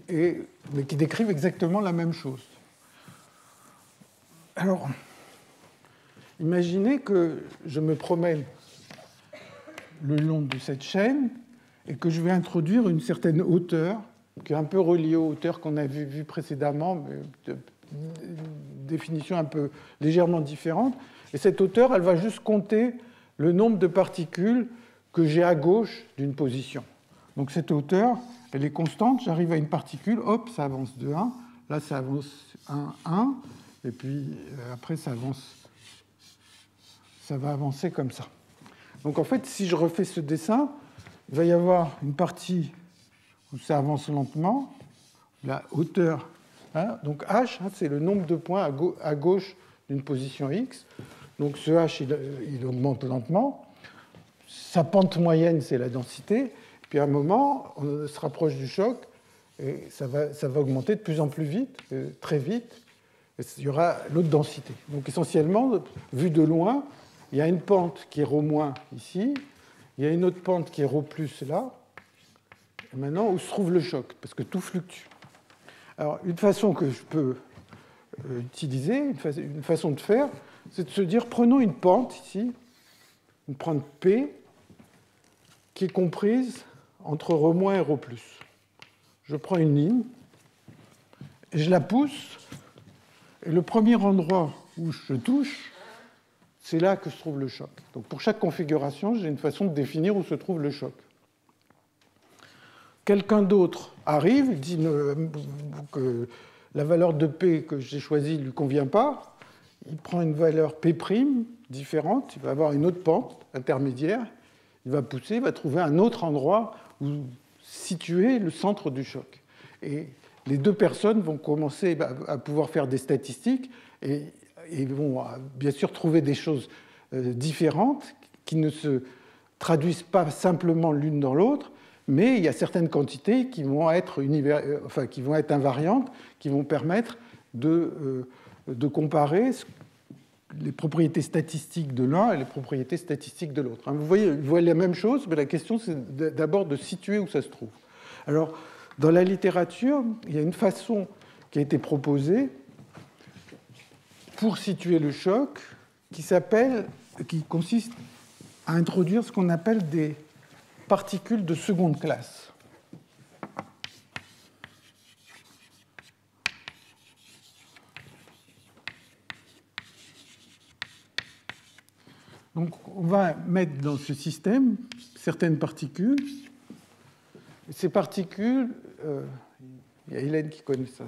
mais qui décrivent exactement la même chose. Alors, imaginez que je me promène le long de cette chaîne et que je vais introduire une certaine hauteur, qui est un peu reliée aux hauteurs qu'on avait vues précédemment, mais de définition un peu légèrement différente. Et cette hauteur, elle va juste compter le nombre de particules que j'ai à gauche d'une position. Donc cette hauteur, elle est constante. J'arrive à une particule, hop, ça avance de 1. Là, ça avance 1, et puis après, ça va avancer comme ça. Donc en fait, si je refais ce dessin, il va y avoir une partie où ça avance lentement, la hauteur. Donc h, c'est le nombre de points à gauche d'une position x. Donc ce h, il augmente lentement. Sa pente moyenne, c'est la densité. Puis à un moment, on se rapproche du choc, et ça va augmenter de plus en plus vite, très vite. Et il y aura l'autre densité. Donc essentiellement, vu de loin, il y a une pente qui est ρ- ici, il y a une autre pente qui est ρ+ là. Et maintenant, où se trouve le choc? Parce que tout fluctue. Alors, une façon que je peux utiliser, une façon de faire, c'est de se dire, prenons une pente ici, une pente P, qui est comprise entre ρ- et ρ+. Je prends une ligne, et je la pousse, et le premier endroit où je touche, c'est là que se trouve le choc. Donc pour chaque configuration, j'ai une façon de définir où se trouve le choc. Quelqu'un d'autre arrive, il dit que la valeur de P que j'ai choisie ne lui convient pas, il prend une valeur P' différente, il va avoir une autre pente intermédiaire, il va pousser, il va trouver un autre endroit où situer le centre du choc. Et les deux personnes vont commencer à pouvoir faire des statistiques et vont bien sûr trouver des choses différentes qui ne se traduisent pas simplement l'une dans l'autre, mais il y a certaines quantités qui vont être, qui vont être invariantes, qui vont permettre de comparer les propriétés statistiques de l'un et les propriétés statistiques de l'autre. Vous voyez la même chose, mais la question, c'est d'abord de situer où ça se trouve. Alors, dans la littérature, il y a une façon qui a été proposée pour situer le choc qui consiste à introduire ce qu'on appelle des particules de seconde classe. Donc, on va mettre dans ce système certaines particules. Ces particules, il y a Hélène qui connaît ça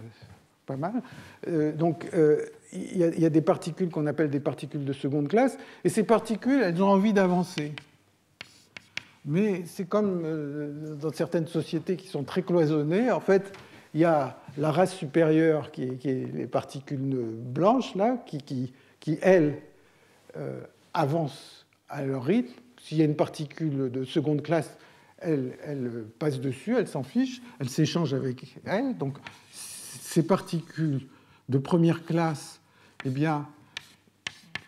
pas mal. Il y a des particules qu'on appelle des particules de seconde classe, et ces particules, elles ont envie d'avancer. Mais c'est comme dans certaines sociétés qui sont très cloisonnées, en fait, il y a la race supérieure qui est les particules blanches, là, qui elles, avancent à leur rythme. S'il y a une particule de seconde classe, elle passe dessus, elle s'en fiche, elle s'échange avec elle. Donc, ces particules de première classe, eh bien,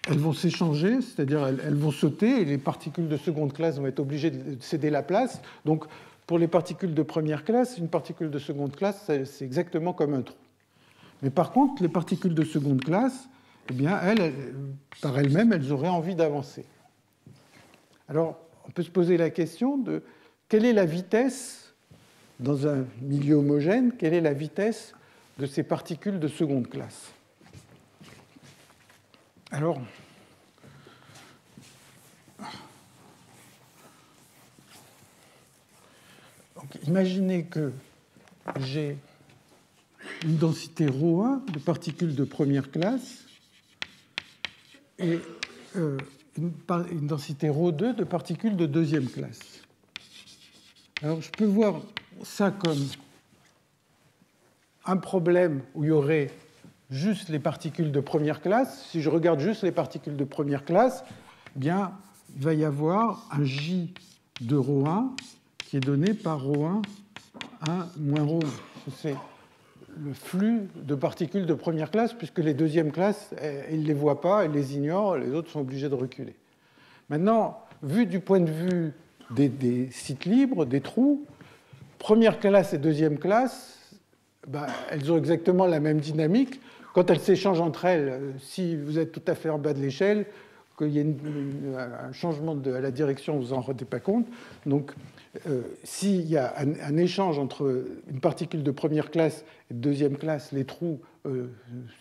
elles vont s'échanger, c'est-à-dire elles vont sauter, et les particules de seconde classe vont être obligées de céder la place. Donc, pour les particules de première classe, une particule de seconde classe, c'est exactement comme un trou. Mais par contre, les particules de seconde classe, eh bien, par elles-mêmes, elles auraient envie d'avancer. Alors, on peut se poser la question de quelle est la vitesse, dans un milieu homogène, quelle est la vitesse de ces particules de seconde classe? Alors, imaginez que j'ai une densité ρ1 de particules de première classe et une densité ρ2 de particules de deuxième classe. Alors, je peux voir ça comme un problème où il y aurait juste les particules de première classe. Si je regarde juste les particules de première classe, eh bien, il va y avoir un J de ρ1 qui est donné par ρ1 moins ρ1. C'est le flux de particules de première classe, puisque les deuxièmes classes, ils ne les voient pas, elles les ignorent, les autres sont obligés de reculer. Maintenant, vu du point de vue des sites libres, des trous, première classe et deuxième classe, elles ont exactement la même dynamique. Quand elles s'échangent entre elles, si vous êtes tout à fait en bas de l'échelle, qu'il y ait un changement de la direction, vous n'en rendez pas compte. Donc, s'il y a un échange entre une particule de première classe et de deuxième classe, les trous ne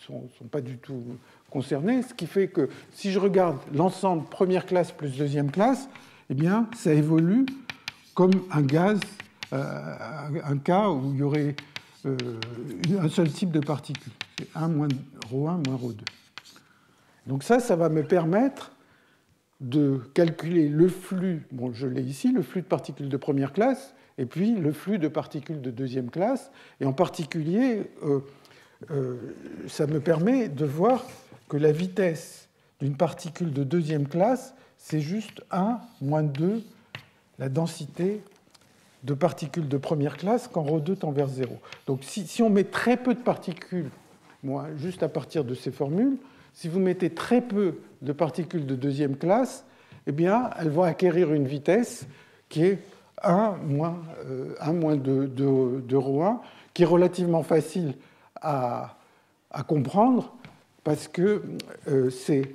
sont pas du tout concernés, ce qui fait que si je regarde l'ensemble première classe plus deuxième classe, eh bien, ça évolue comme un gaz, un cas où il y aurait un seul type de particule. C'est 1 moins ρ1 moins ρ2. Donc ça va me permettre de calculer le flux, bon, je l'ai ici, le flux de particules de première classe, et puis le flux de particules de deuxième classe. Et en particulier, ça me permet de voir que la vitesse d'une particule de deuxième classe, c'est juste 1 moins 2, la densité de particules de première classe quand ρ2 tend vers 0. Donc si on met très peu de particules, juste à partir de ces formules, Si vous mettez très peu de particules de deuxième classe, eh bien, elles vont acquérir une vitesse qui est 1 moins 2 de ρ1, qui est relativement facile à comprendre parce que c'est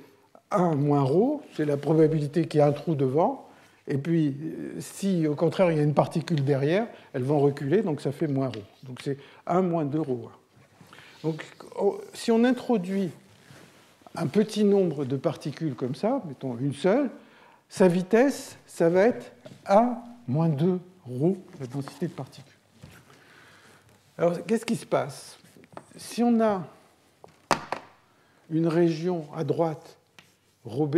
1 moins ρ, c'est la probabilité qu'il y ait un trou devant, et puis si au contraire il y a une particule derrière, elles vont reculer, donc ça fait moins ρ. Donc c'est 1 moins 2 ρ1. Donc si on introduit un petit nombre de particules comme ça, mettons une seule, sa vitesse, ça va être 1 moins 2 ρ, la densité de particules. Alors qu'est-ce qui se passe? Si on a une région à droite ρB,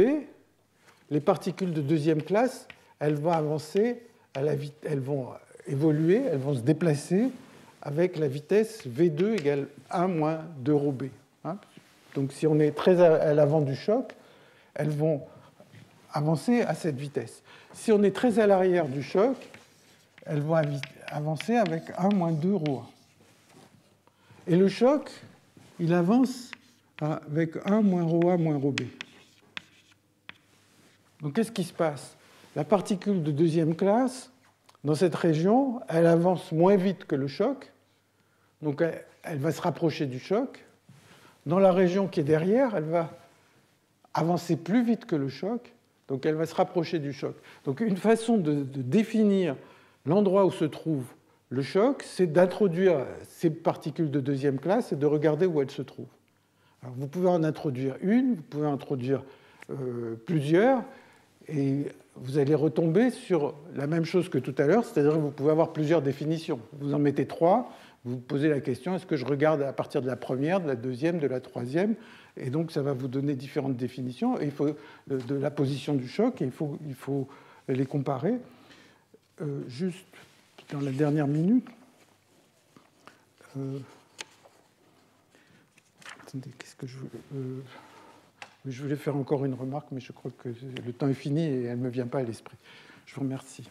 les particules de deuxième classe, elles vont avancer, elles vont évoluer, elles vont se déplacer avec la vitesse V2 égale 1 moins 2 ρB. Donc si on est très à l'avant du choc, elles vont avancer à cette vitesse. Si on est très à l'arrière du choc, elles vont avancer avec 1 moins 2 ρ1. Et le choc, il avance avec 1 moins ρA moins ρB. Donc qu'est-ce qui se passe? La particule de deuxième classe, dans cette région, elle avance moins vite que le choc, donc elle va se rapprocher du choc. Dans la région qui est derrière, elle va avancer plus vite que le choc, donc elle va se rapprocher du choc. Donc une façon de définir l'endroit où se trouve le choc, c'est d'introduire ces particules de deuxième classe et de regarder où elles se trouvent. Alors, vous pouvez en introduire une, vous pouvez en introduire plusieurs, et vous allez retomber sur la même chose que tout à l'heure, c'est-à-dire que vous pouvez avoir plusieurs définitions. Vous en mettez 3, vous vous posez la question, est-ce que je regarde à partir de la première, de la deuxième, de la troisième? Et donc ça va vous donner différentes définitions, et il faut, de la position du choc, et il faut les comparer. Juste dans la dernière minute, attendez, qu'est-ce que je voulais faire encore une remarque, mais je crois que le temps est fini et elle ne me vient pas à l'esprit. Je vous remercie.